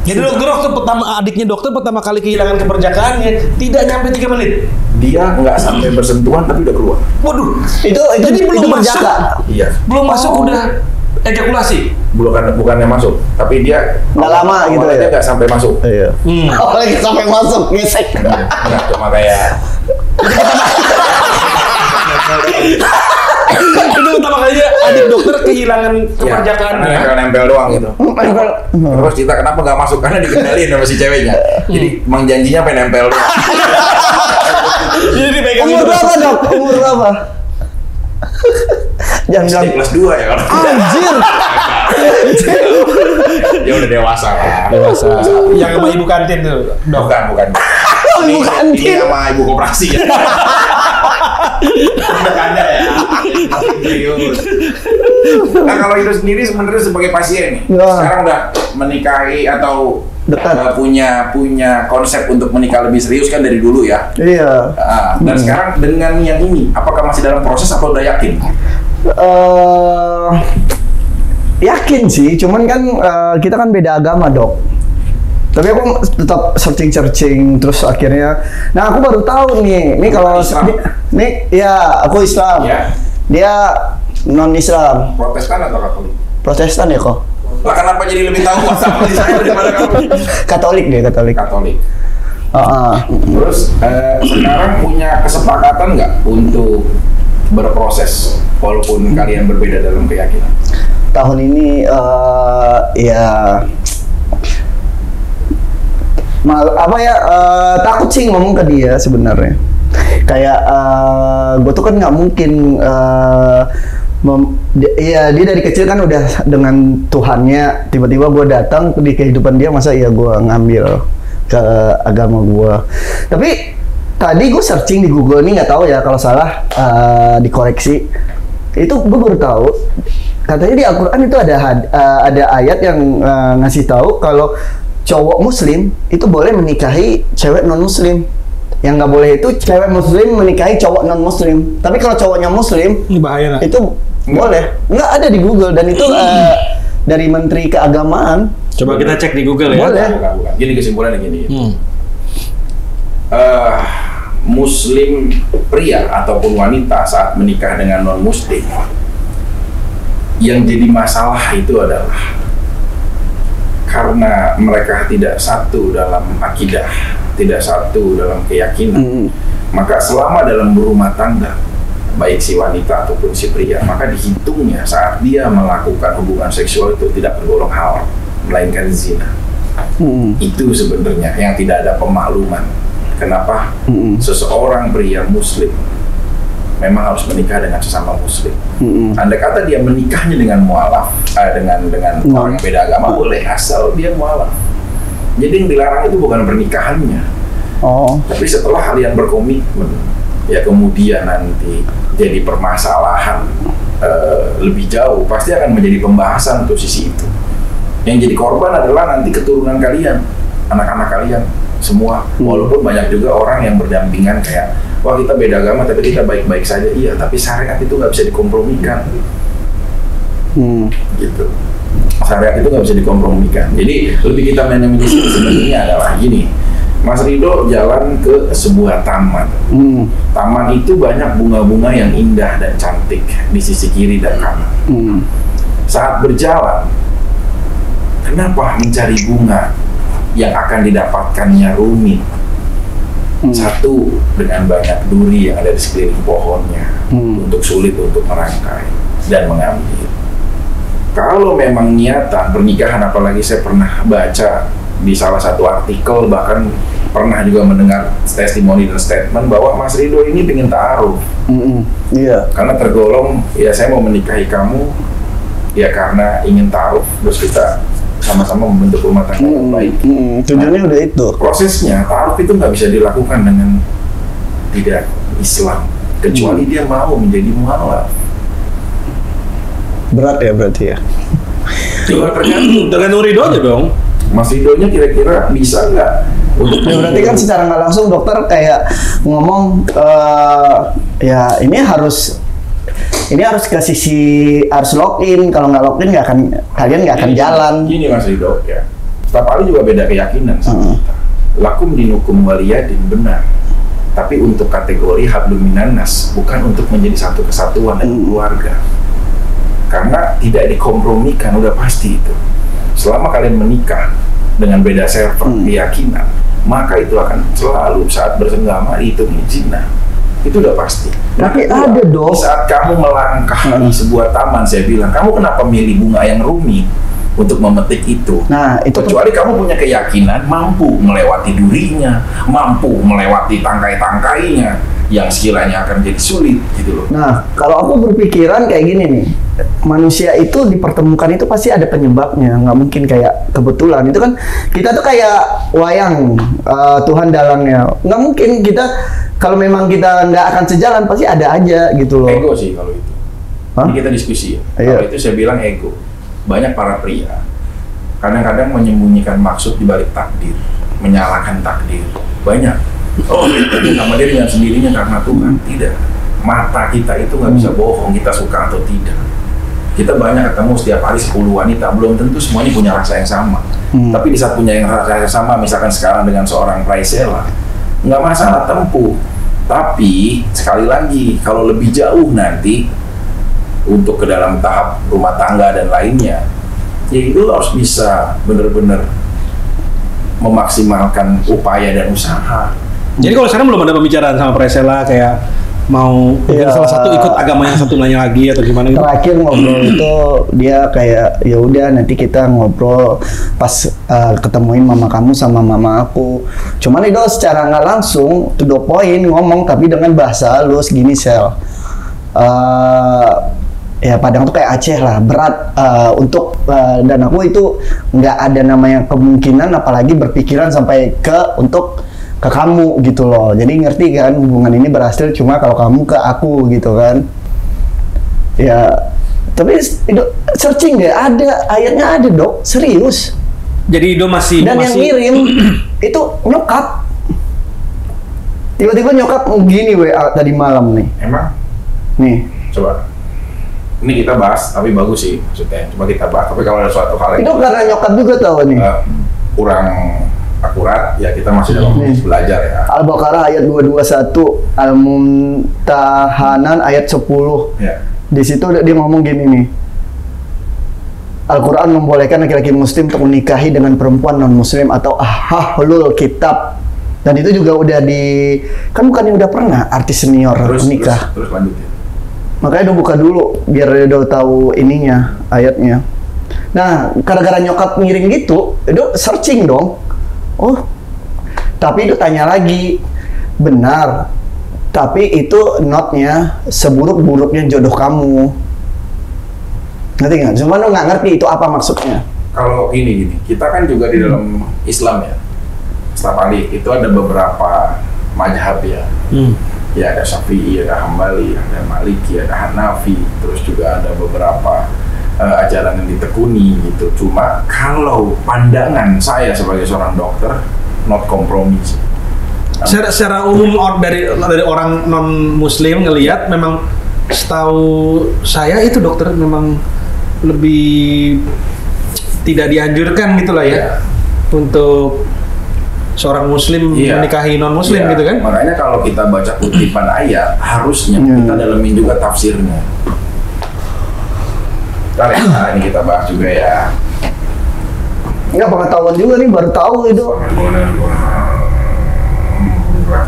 Jadi dokter waktu adiknya dokter pertama kali kehilangan keperjakaannya tidak nyampe 3 menit. Dia nggak sampai bersentuhan tapi udah keluar. Waduh, Itu jadi belum itu masuk. berjaka. Iya. Belum masuk udah ejakulasi. Bukannya masuk, tapi dia Nggak lama gitu ya? awalnya nggak sampai masuk. Iya. Oh, lagi sampai masuk gesek. Nggak cuma kayak Itu pertama kali adik dokter kehilangan keperjakaannya. nempel doang gitu. Terus kita kenapa nggak masuk? Karena dikendalin sama si ceweknya. Jadi emang janjinya pengen nempel doang. Jadi dipegang Umur itu. berapa dok? Umur berapa? Jangan SD kelas 2 ya kalau. Anjir. Dia udah dewasa lah. Dewasa. Yang sama ibu kantin tuh, dok. Bukan. Ibu kantin. Ini sama ibu koperasi ya. Bercanda ya. Serius. Nah kalau itu sendiri sebenarnya sebagai pasien nih, Ya. sekarang udah menikahi atau Dekat. punya konsep untuk menikah lebih serius kan dari dulu ya. Iya. Dan sekarang dengan yang ini, apakah masih dalam proses atau udah yakin? Yakin sih, cuman kan kita kan beda agama dok. Tapi aku tetap searching terus akhirnya, nah aku baru tahu nih kalau Islam. nih ya aku Islam, Ya. dia non Islam, Protestan atau Katolik? Protestan ya kok, Lah kenapa jadi lebih tahu WhatsApp saya daripada kamu? Katolik deh Katolik. Katolik. Terus Sekarang punya kesepakatan nggak untuk berproses walaupun kalian berbeda dalam keyakinan? tahun ini ya takut sih ngomong ke dia sebenarnya. Kayak gue tuh kan nggak mungkin dia dari kecil kan udah dengan Tuhannya, tiba-tiba gue datang di kehidupan dia, masa iya gue ngambil ke agama gue. Tapi tadi gue searching di Google nih, nggak tahu ya kalau salah dikoreksi. Itu gue baru tahu katanya di Al-Quran itu ada ayat yang ngasih tahu kalau cowok muslim itu boleh menikahi cewek non muslim. Yang nggak boleh itu cewek muslim menikahi cowok non muslim. Tapi kalau cowoknya muslim Ini bahaya nggak? itu boleh. Nggak ada di Google dan itu dari Menteri Keagamaan. Coba kita cek di Google ya. Boleh. Bukan. Gini kesimpulannya gini. Muslim pria ataupun wanita saat menikah dengan non muslim, yang jadi masalah itu adalah karena mereka tidak satu dalam akidah, tidak satu dalam keyakinan. Maka selama dalam berumah tangga, baik si wanita ataupun si pria, maka dihitungnya saat dia melakukan hubungan seksual itu tidak tergolong halal, melainkan zina. Itu sebenarnya yang tidak ada pemakluman. Kenapa seseorang pria Muslim memang harus menikah dengan sesama Muslim. Andai kata dia menikahnya dengan mualaf, dengan orang yang beda agama, boleh, asal dia mualaf. Jadi yang dilarang itu bukan pernikahannya, tapi setelah kalian berkomitmen, ya kemudian nanti jadi permasalahan lebih jauh, pasti akan menjadi pembahasan untuk sisi itu. Yang jadi korban adalah nanti keturunan kalian, anak-anak kalian semua. Walaupun banyak juga orang yang berdampingan kayak, wah kita beda agama tapi kita baik-baik saja. Iya, tapi syariat itu nggak bisa dikompromikan. Gitu. Syariat itu nggak bisa dikompromikan. Jadi lebih kita manajemen sebenarnya adalah gini. Mas Rido jalan ke sebuah taman. Taman itu banyak bunga-bunga yang indah dan cantik di sisi kiri dan kanan. Saat berjalan, kenapa mencari bunga yang akan didapatkannya rumit? Satu, dengan banyak duri yang ada di sekeliling pohonnya, untuk sulit untuk merangkai dan mengambil. Kalau memang niatan pernikahan, apalagi saya pernah baca di salah satu artikel, bahkan pernah juga mendengar testimoni dan statement bahwa Mas Rido ini pengen ta'aruf. Karena tergolong, ya saya mau menikahi kamu ya karena ingin ta'aruf, terus kita sama-sama membentuk rumah tangga yang baik. Tujuannya udah itu. Prosesnya ta'aruf itu nggak bisa dilakukan dengan tidak Islam, kecuali dia mau menjadi mualaf. Berat ya berarti ya. Tergantung Rido aja dong. Mas Ridonya kira-kira bisa nggak untuk Ya berarti kan secara nggak langsung dokter kayak ngomong ya ini harus ke sisi, harus login. Kalau nggak login kalian nggak akan jalan. Gini Mas Rido ya, setiap kali juga beda keyakinan sama kita. Lakum dinukum waliyadin, benar. Tapi untuk kategori hablum minan nas, bukan untuk menjadi satu kesatuan dengan keluarga. Karena tidak dikompromikan, udah pasti itu. Selama kalian menikah dengan beda server keyakinan, maka itu akan selalu saat bersenggama itu zina. Itu udah pasti. Tapi ada dong. Saat kamu melangkah di sebuah taman, saya bilang, kamu kenapa milih bunga yang rumit untuk memetik itu? Nah, itu kecuali kamu punya keyakinan mampu melewati durinya, mampu melewati tangkai-tangkainya yang sekiranya akan jadi sulit gitu loh. Nah, kalau aku berpikiran kayak gini nih, manusia itu dipertemukan itu pasti ada penyebabnya, nggak mungkin kayak kebetulan. Itu kan kita tuh kayak wayang, Tuhan dalangnya. Nggak mungkin kita, kalau memang kita nggak akan sejalan, pasti ada aja gitu loh. Ego sih kalau itu. Ini kita diskusi ya. Kalau itu saya bilang ego. Banyak para pria kadang-kadang menyembunyikan maksud di balik takdir, menyalahkan takdir. Banyak. Oh, sama dia dengan sendirinya karena Tuhan. Tidak. Mata kita itu nggak bisa bohong, kita suka atau tidak. Kita banyak ketemu setiap hari 10 wanita, belum tentu semuanya punya rasa yang sama. Tapi di saat punya rasa yang sama, misalkan sekarang dengan seorang Praisela, nggak masalah, tempuh. Tapi sekali lagi, kalau lebih jauh nanti untuk ke dalam tahap rumah tangga dan lainnya, ya itu harus bisa benar-benar memaksimalkan upaya dan usaha. Jadi kalau sekarang belum ada pembicaraan sama Praisela kayak mau salah satu ikut agama yang satu lainnya lagi atau gimana gitu? Terakhir ngobrol itu dia kayak ya udah nanti kita ngobrol pas ketemuin mama kamu sama mama aku. Cuman itu secara nggak langsung to the point ngomong, tapi dengan bahasa halus gini, Sel. Ya Padang tuh kayak Aceh lah, berat untuk dan aku itu nggak ada namanya kemungkinan, apalagi berpikiran sampai ke kamu gitu loh. Jadi ngerti kan, hubungan ini berhasil cuma kalau kamu ke aku gitu kan. Ya tapi itu searching deh, ada ayatnya, ada Dok, serius. Jadi Ido masih Dan yang ngirim itu nyokap. Tiba-tiba nyokap gini tadi malam nih. Emang? Nih. Coba. Ini kita bahas, tapi bagus sih maksudnya. Coba kita bahas. Tapi kalau ada suatu hal itu karena nyokap juga tahu nih. Kurang akurat, ya kita masih dalam proses belajar ya. Al-Baqarah ayat 221, Al-Mumtahanan ayat 10. Ya. Di situ dia ngomong gini nih. Al-Quran membolehkan laki-laki muslim untuk menikahi dengan perempuan non-muslim atau ahlul kitab. Dan itu juga udah kan bukannya udah pernah artis senior nikah. Terus lanjutin. Makanya udah buka dulu biar dia udah tahu ininya, ayatnya. Nah, gara-gara nyokap ngirim gitu, itu searching dong. Oh, tapi itu tanya lagi, benar. Tapi itu notnya seburuk-buruknya jodoh kamu. Ngerti nggak? Cuma lu nggak ngerti itu apa maksudnya. Kalau gini, kita kan juga di dalam Islam ya. Setiap kali itu ada beberapa mazhab ya. Ya ada Syafi'i, ada Hambali, ada Maliki, ada Hanafi, terus juga ada beberapa ajaran yang ditekuni gitu. Cuma kalau pandangan saya sebagai seorang dokter, not kompromi sih. Secara umum dari orang non Muslim ngelihat, memang setahu saya itu dokter memang lebih tidak dianjurkan gitulah ya untuk seorang Muslim menikahi non Muslim gitu kan? Makanya kalau kita baca kutipan ayat, harusnya kita dalemin juga tafsirnya. Ntar ya, ini kita bahas juga ya. Nggak pengetahuan juga nih, baru tahu itu.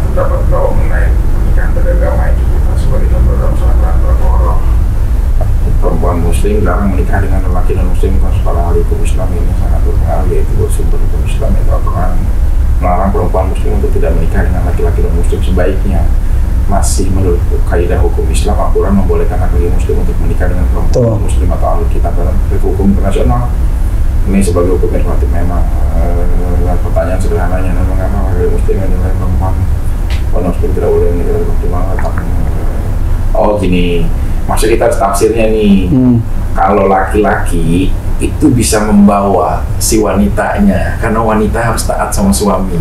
Dapat tahu mengenai pernikahan beragama itu kita sebagai dalam surat Al-Baqarah. Perempuan Muslim dilarang menikah dengan lelaki non Muslim. Kalau hukum Islam ini sangat berpengaruh, yaitu bersumber hukum Islam itu Al-Quran melarang perempuan Muslim untuk tidak menikah dengan laki-laki non Muslim. Sebaiknya masih menurut kaidah hukum Islam, Al-Quran membolehkan laki-laki Muslim untuk menikah dengan perempuan Muslim atau ahli kitab dalam hukum internasional. Ini sebagai hukum normatif memang. Pertanyaan sederhananya, mengapa laki-laki Muslim yang dinilai perempuan Muslim tidak boleh menikah dengan perempuan? Oh gini, maksud kita tafsirnya nih. Kalau laki-laki itu bisa membawa si wanitanya, karena wanita harus taat sama suami.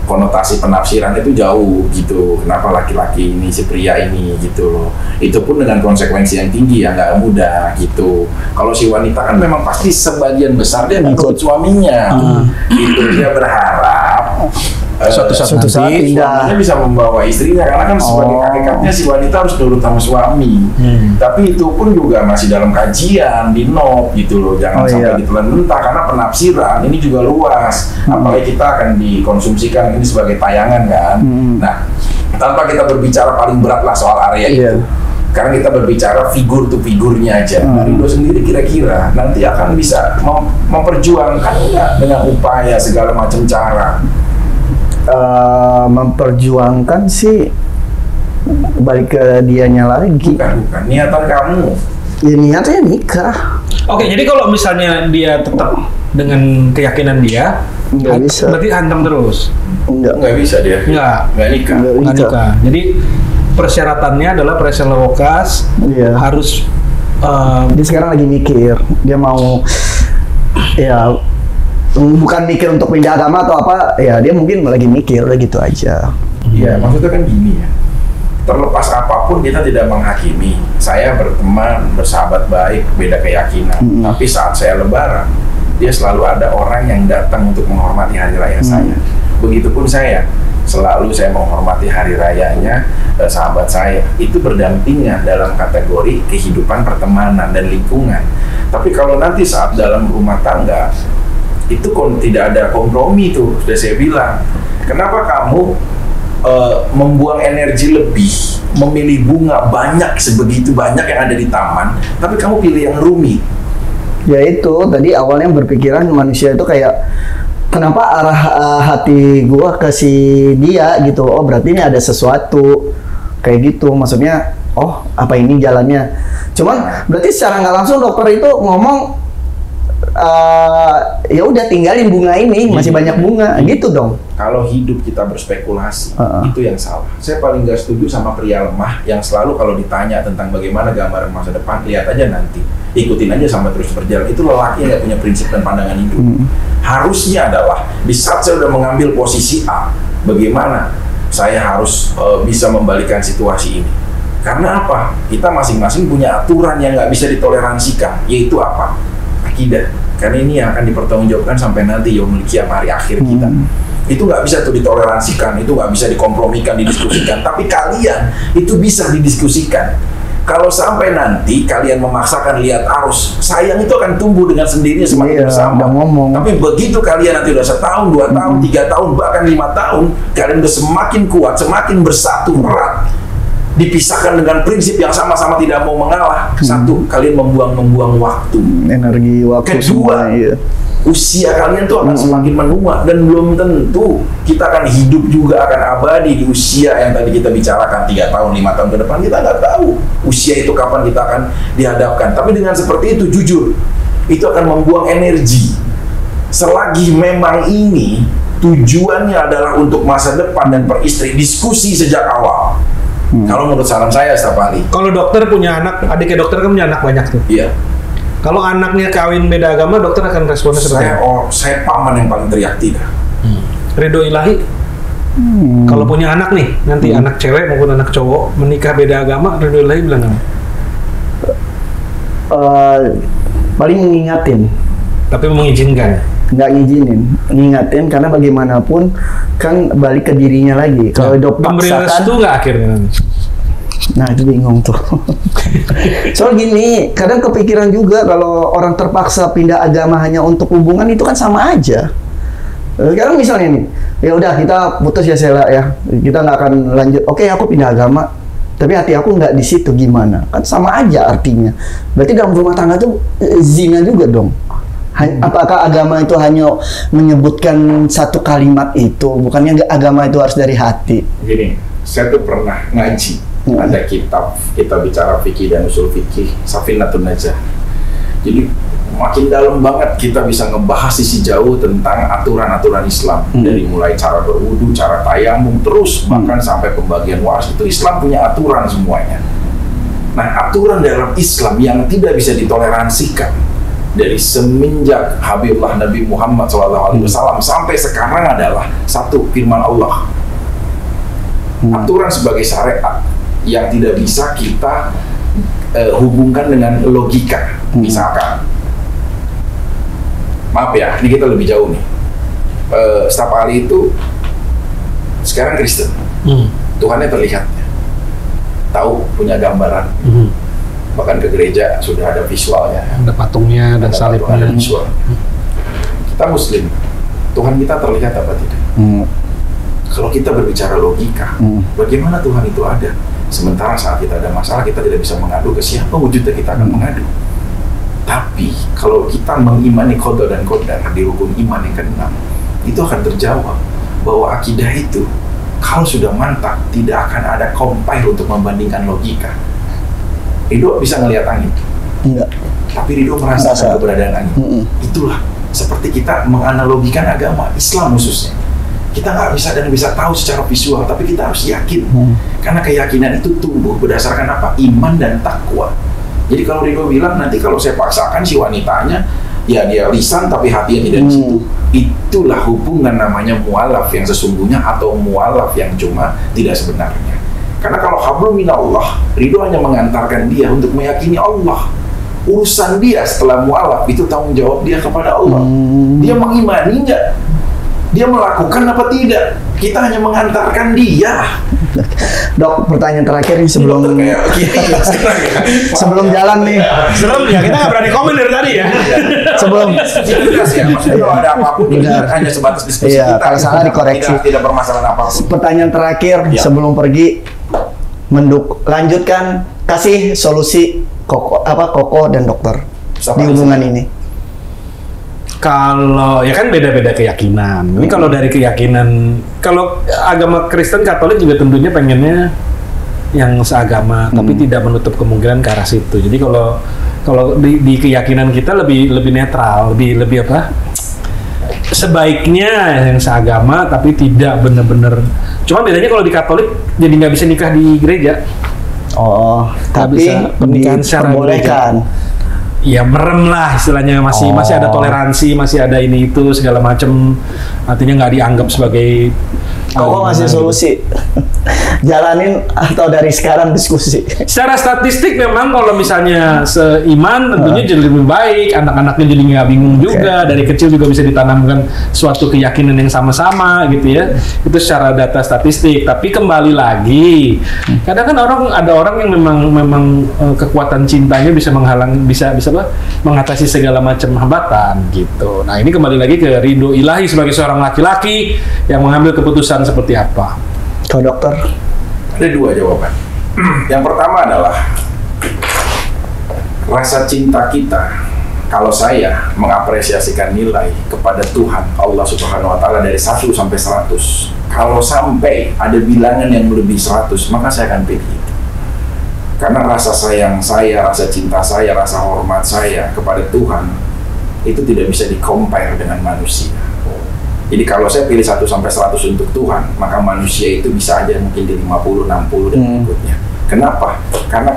Konotasi penafsiran itu jauh gitu. Kenapa laki-laki ini, si pria ini gitu loh. Itu pun dengan konsekuensi yang tinggi ya, nggak mudah gitu. Kalau si wanita kan memang pasti sebagian besar dia ikut suaminya. Itu dia berharap suatu saat suaminya bisa membawa istrinya, karena kan sebagai hakikatnya si wanita harus nurut sama suami. Tapi itu pun juga masih dalam kajian di not gitu loh, jangan sampai ditelan mentah, karena penafsiran ini juga luas. Apalagi kita akan dikonsumsikan ini sebagai tayangan kan. Nah, tanpa kita berbicara paling berat lah soal area itu. Karena kita berbicara figur tuh figurnya aja. Ridho sendiri kira-kira nanti akan bisa memperjuangkan enggak dengan upaya segala macam cara. Memperjuangkan sih balik ke dianya lagi. Bukan niatan kamu. Ya niatnya nikah. Oke, jadi kalau misalnya dia tetap dengan keyakinan dia, nggak bisa. Berarti hantam terus. Nggak bisa dia. Nggak nikah. Jadi persyaratannya adalah presel lokas harus. Dia sekarang lagi mikir, dia mau bukan mikir untuk pindah agama atau apa, ya dia mungkin lagi mikir udah gitu aja. Ya maksudnya kan gini ya, terlepas apapun kita tidak menghakimi. Saya berteman, bersahabat baik, beda keyakinan, tapi saat saya lebaran, dia selalu ada orang yang datang untuk menghormati hari raya saya. Begitupun saya, selalu saya menghormati hari rayanya sahabat saya. Itu berdampingan dalam kategori kehidupan pertemanan dan lingkungan. Tapi kalau nanti saat dalam rumah tangga, itu tidak ada kompromi tuh, sudah saya bilang. Kenapa kamu membuang energi lebih, memilih bunga banyak, sebegitu banyak yang ada di taman, tapi kamu pilih yang rumit? Ya itu, tadi awalnya berpikiran manusia itu kayak, kenapa arah hati gua ke si dia gitu, oh berarti ini ada sesuatu, kayak gitu, maksudnya, oh apa ini jalannya. Cuman berarti secara nggak langsung dokter itu ngomong, ya udah tinggalin bunga ini, masih banyak bunga, gitu dong. Kalau hidup kita berspekulasi, itu yang salah. Saya paling gak setuju sama pria lemah yang selalu kalau ditanya tentang bagaimana gambaran masa depan, lihat aja nanti, ikutin aja sampai terus berjalan. Itu lelaki yang gak punya prinsip dan pandangan hidup. Harusnya adalah di saat saya udah mengambil posisi A, bagaimana saya harus bisa membalikan situasi ini. Karena apa? Kita masing-masing punya aturan yang gak bisa ditoleransikan, yaitu apa? Akidah. Karena ini yang akan dipertanggungjawabkan sampai nanti yaumul qiyamah, hari akhir kita. Itu nggak bisa tuh ditoleransikan, itu nggak bisa dikompromikan, didiskusikan. Tapi kalian itu bisa didiskusikan. Kalau sampai nanti kalian memaksakan lihat arus, sayang itu akan tumbuh dengan sendirinya semakin bersama. Tapi begitu kalian nanti udah 1 tahun, 2 tahun, 3 tahun, bahkan 5 tahun, kalian udah semakin kuat, semakin bersatu erat. dipisahkan dengan prinsip yang sama-sama tidak mau mengalah. Satu, kalian membuang waktu. Energi, waktu, Kedua, semua, iya. usia kalian tuh akan semakin menua dan belum tentu kita akan hidup juga akan abadi di usia yang tadi kita bicarakan 3 tahun, 5 tahun ke depan. Kita nggak tahu usia itu kapan kita akan dihadapkan. Tapi dengan seperti itu, jujur, itu akan membuang energi. Selagi memang ini tujuannya adalah untuk masa depan dan peristri, diskusi sejak awal. Kalau menurut saran saya, Staf Ali. Kalau dokter punya anak, adiknya dokter kan punya anak banyak tuh. Iya. Kalau anaknya kawin beda agama, dokter akan responnya seperti apa? Saya paman yang paling teriak tidak. Ridho ilahi. Kalau punya anak nih, nanti anak cewek maupun anak cowok menikah beda agama, ridho ilahi bilang apa? Paling mengingatin, Tapi mengizinkan. nggak ngizinin, ngingatin karena bagaimanapun kan balik ke dirinya lagi. Kalau hidup Pemberi restu paksakan, nggak akhirnya nanti? nah itu bingung tuh. Soal gini, kadang kepikiran juga kalau orang terpaksa pindah agama hanya untuk hubungan itu kan sama aja. Sekarang misalnya nih, ya udah kita putus ya Sela ya, kita nggak akan lanjut. Oke, aku pindah agama, tapi hati aku nggak di situ, gimana? Kan sama aja artinya. Berarti dalam rumah tangga tuh zina juga dong. Apakah agama itu hanya menyebutkan satu kalimat itu? Bukannya agama itu harus dari hati. Gini, saya tuh pernah ngaji. Ada kitab, kita bicara fikih dan usul fikih, Safinatun Najah. Jadi makin dalam banget kita bisa ngebahas sisi jauh tentang aturan-aturan Islam. Dari mulai cara berwudu, cara tayamum, terus bahkan sampai pembagian waris, itu Islam punya aturan semuanya. Nah, aturan dalam Islam yang tidak bisa ditoleransikan dari semenjak Habibullah Nabi Muhammad SAW sampai sekarang adalah satu, firman Allah. Aturan sebagai syariat yang tidak bisa kita hubungkan dengan logika. Misalkan, maaf ya, ini kita lebih jauh nih. Staf Ali itu sekarang Kristen. Tuhannya terlihat, tahu, punya gambaran. Bahkan ke gereja sudah ada visualnya. Ada patungnya, ada salibnya. Ada visual. Kita Muslim, Tuhan kita terlihat apa tidak? Kalau kita berbicara logika, bagaimana Tuhan itu ada? Sementara saat kita ada masalah, kita tidak bisa mengadu ke siapa wujudnya, kita akan mengadu. Tapi kalau kita mengimani qada dan qadar di rukun iman yang ke-6, itu akan terjawab bahwa akidah itu kalau sudah mantap, tidak akan ada compare untuk membandingkan logika. Ridho bisa ngelihat angin? Enggak. Tapi Ridho merasakan keberadaan angin. Itulah seperti kita menganalogikan agama Islam khususnya. Kita nggak bisa dan bisa tahu secara visual, tapi kita harus yakin. Karena keyakinan itu tumbuh berdasarkan apa? Iman dan takwa. Jadi kalau Ridho bilang, nanti kalau saya paksakan si wanitanya, ya dia lisan tapi hatinya tidak di situ. Itulah hubungan namanya mualaf yang sesungguhnya atau mualaf yang cuma tidak sebenarnya. Karena kalau hablum minallah, Ridho hanya mengantarkan dia untuk meyakini Allah. Urusan dia setelah mualaf itu tanggung jawab dia kepada Allah. Dia mengimani nggak? Dia melakukan apa tidak? Kita hanya mengantarkan dia. Dok, pertanyaan terakhir nih sebelum sebelum jalan nih. Serem ya, kita nggak berani komen dari tadi ya. Sebelum ya, maksudnya kalau ada apapun ini hanya sebatas diskusi Iya, kita. kalau salah dikoreksi. Tidak bermasalah apapun. pertanyaan terakhir sebelum pergi, lanjutkan, kasih solusi Koko dan dokter di hubungan ini. Kalau ya kan beda-beda keyakinan. Ini kalau dari keyakinan, kalau agama Kristen Katolik juga tentunya pengennya yang seagama, tapi tidak menutup kemungkinan ke arah situ. Jadi kalau di keyakinan kita lebih netral, lebih apa? Sebaiknya yang seagama, tapi tidak benar-benar. Cuma bedanya kalau di Katolik jadi nggak bisa nikah di gereja. Oh, tapi bisa pernikahan secara diperbolehkan. Ya merem lah istilahnya, masih ada toleransi, masih ada ini itu segala macam, artinya nggak dianggap sebagai Koko ngasih solusi. Jalanin atau dari sekarang diskusi. Secara statistik memang kalau misalnya seiman tentunya jadi lebih baik, anak-anaknya jadi nggak bingung juga, dari kecil juga bisa ditanamkan suatu keyakinan yang sama-sama gitu ya. Itu secara data statistik. Tapi kembali lagi, kadang kan ada orang yang memang kekuatan cintanya bisa mengatasi segala macam hambatan gitu. Nah, ini kembali lagi ke ridho ilahi sebagai seorang laki-laki yang mengambil keputusan seperti apa. Kalau dokter Ada dua jawaban. Yang pertama adalah rasa cinta kita. Kalau saya mengapresiasikan nilai kepada Tuhan Allah Subhanahu wa taala dari 1 sampai 100. Kalau sampai ada bilangan yang melebihi 100, maka saya akan pilih itu. Karena rasa sayang saya, rasa cinta saya, rasa hormat saya kepada Tuhan itu tidak bisa di-compare dengan manusia. Jadi kalau saya pilih 1 sampai 100 untuk Tuhan, maka manusia itu bisa aja mungkin di 50, 60 dan berikutnya. Kenapa? Karena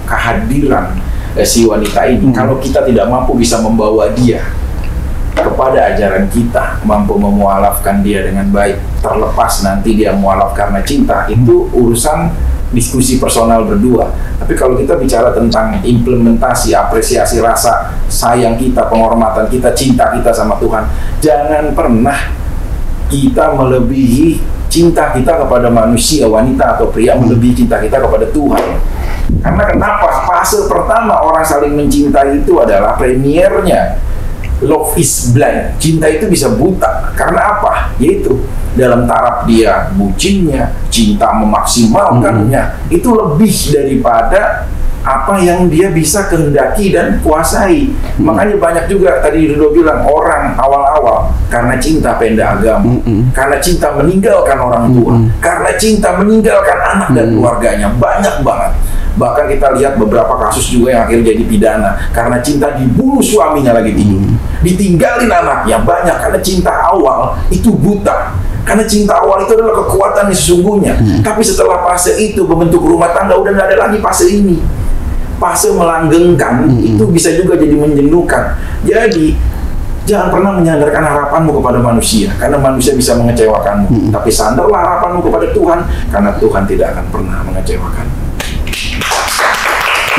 kehadiran si wanita ini, kalau kita tidak mampu bisa membawa dia kepada ajaran kita, mampu memualafkan dia dengan baik, terlepas nanti dia mualaf karena cinta, itu urusan diskusi personal berdua. Tapi kalau kita bicara tentang implementasi, apresiasi rasa sayang kita, penghormatan kita, cinta kita sama Tuhan, jangan pernah kita melebihi cinta kita kepada manusia, wanita atau pria melebihi cinta kita kepada Tuhan. Karena kenapa? Fase pertama orang saling mencintai itu adalah premiernya. Love is blind. Cinta itu bisa buta. Karena apa? Yaitu dalam taraf dia bucinnya, cinta memaksimalkannya, itu lebih daripada apa yang dia bisa kehendaki dan kuasai. Makanya banyak juga tadi Rido bilang orang awal-awal karena cinta pindah agama, karena cinta meninggalkan orang tua, karena cinta meninggalkan anak dan keluarganya, banyak banget. Bahkan kita lihat beberapa kasus juga yang akhirnya jadi pidana karena cinta dibunuh suaminya lagi tidur, ditinggalin anaknya, banyak karena cinta awal itu buta. Karena cinta awal itu adalah kekuatan yang sesungguhnya. Tapi setelah fase itu membentuk rumah tangga, udah nggak ada lagi fase ini. Fase melanggengkan itu bisa juga jadi menjenuhkan. Jadi jangan pernah menyandarkan harapanmu kepada manusia, karena manusia bisa mengecewakanmu. Tapi sandarlah harapanmu kepada Tuhan, karena Tuhan tidak akan pernah mengecewakanmu.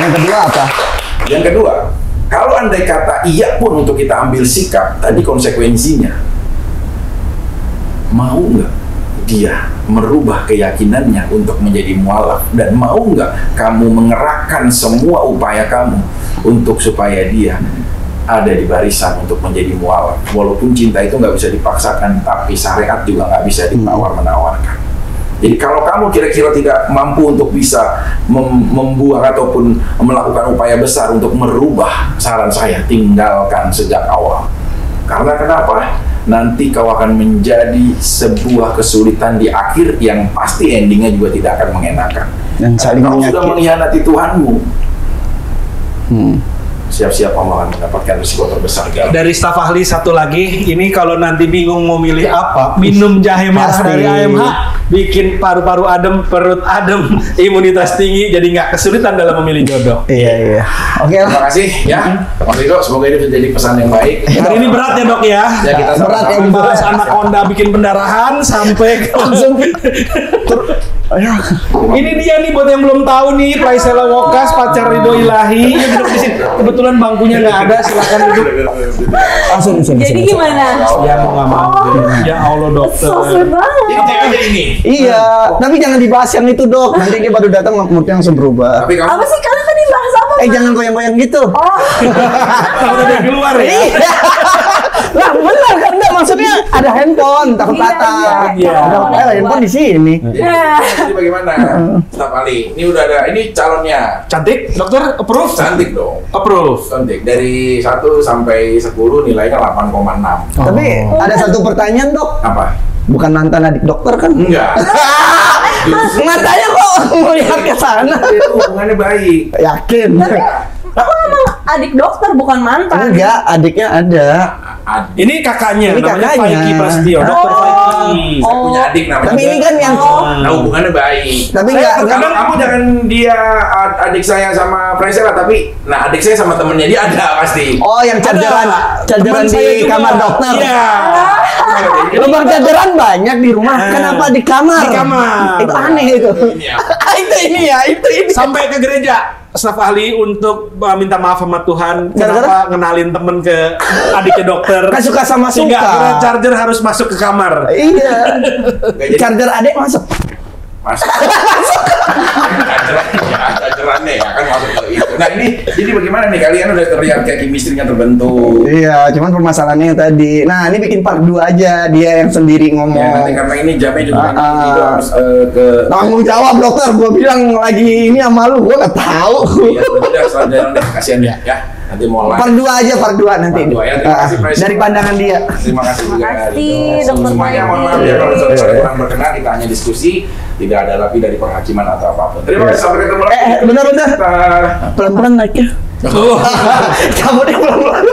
Yang kedua apa? Yang kedua, kalau andai kata iya pun untuk kita ambil sikap, tadi konsekuensinya, mau nggak dia merubah keyakinannya untuk menjadi mualaf, dan mau nggak kamu mengerahkan semua upaya kamu untuk supaya dia ada di barisan untuk menjadi mualaf. Walaupun cinta itu nggak bisa dipaksakan, tapi syariat juga nggak bisa ditawar-menawarkan. Jadi kalau kamu kira-kira tidak mampu untuk bisa membuang ataupun melakukan upaya besar untuk merubah, saran saya tinggalkan sejak awal. Karena kenapa? Nanti kau akan menjadi sebuah kesulitan di akhir yang pasti endingnya juga tidak akan mengenakan. Dan saling kau menyakiti. sudah mengkhianati Tuhanmu. Siap-siap kamu akan mendapatkan risiko terbesar. Dari staf ahli satu lagi, ini kalau nanti bingung mau milih apa, minum jahe merah Pasti. dari AMH, bikin paru-paru adem, perut adem, imunitas tinggi, jadi nggak kesulitan dalam memilih jodoh. Iya. Oke lah. Terima kasih ya, Mas Rido. Semoga ini menjadi pesan yang baik. Hari ini berat ya dok ya? Ya kita Berat ya, sama-sama. Bahas anak Honda bikin pendarahan sampai Langsung. Ya. Ini dia nih buat yang belum tahu nih, Praisela Wokas, pacar Ridho Ilahi. Dia duduk di sini. Kebetulan bangkunya nggak ada, silakan duduk. Langsung. Jadi gimana? Ya mau nggak mau. Ya Allah dokter. So sweet banget. Ini ceweknya ini. Iya, tapi jangan dibahas yang itu dok. Nanti dia baru datang moodnya langsung berubah. Tapi kamu Apa sih kalian tadi bahas apa? Jangan goyang-goyang gitu. Oh, Udah dia keluar ya. Iya. Lah benar kan enggak, maksudnya ada handphone takut Iya, patah. iya. Ada handphone di sini. Jadi bagaimana? Staf ahli, ini udah ada, ini calonnya. Cantik, dokter approve? Cantik dong. Approve. Cantik. Dari 1 sampai 10 nilainya 8,6. Tapi ada satu pertanyaan dok. Apa? Bukan mantan adik dokter kan? Enggak. Matanya kok melihat ke sana. Itu hubungannya baik. Yakin? aku emang adik dokter bukan mantan. Enggak, adiknya ada. Ini kakaknya, Ini namanya kakaknya. Faiki Prasetyo, dokter Faiki. Saya punya adik namanya. Tapi ini kan yang Nah, hubungannya baik. Tapi Saya- enggak- kamu jangan dia adik saya sama Praisela, tapi nah adik saya sama temennya dia ada pasti. oh yang chargeran Teman saya di juga. kamar dokter. Iya. Lubang chargeran banyak di rumah. Kenapa di kamar? Di kamar. Itu aneh itu. Ini ya. itu ini. Sampai ke gereja. Staf ahli untuk minta maaf sama Tuhan Gara-gara? kenapa ngenalin temen ke adiknya dokter. Kan suka sama Sehingga suka. akhirnya charger harus masuk ke kamar. Iya. Nggak jadi Charger adek masuk. masuk. Cacerannya ya kan masuk ke Gitu. Nah ini, jadi bagaimana nih, kalian udah terlihat kayak chemistry-nya terbentuk. Iya, cuman permasalahannya yang tadi. Nah, ini bikin part 2 aja, dia yang sendiri ngomong. Ya, nanti karena ini jamnya juga itu harus ke tanggung jawab dokter, gua bilang lagi ini sama lu, gua nggak tahu. Iya, udah selanjutnya deh, kasihan ya. Nanti mulai. Part 2 aja, part 2 nanti. Part 2 ya. Terima kasih, Pres. Dari pandangan dia. Terima kasih juga. Terima kasih, Gitu. Dokter Semuanya mohon maaf ya kalau misalnya kurang berkenan, kita hanya diskusi, tidak ada lebih dari penghakiman atau apapun. Terima kasih, sampai ketemu lagi. Bentar. Kita- Pelan-pelan naiknya. Kamu deh pelan-pelan.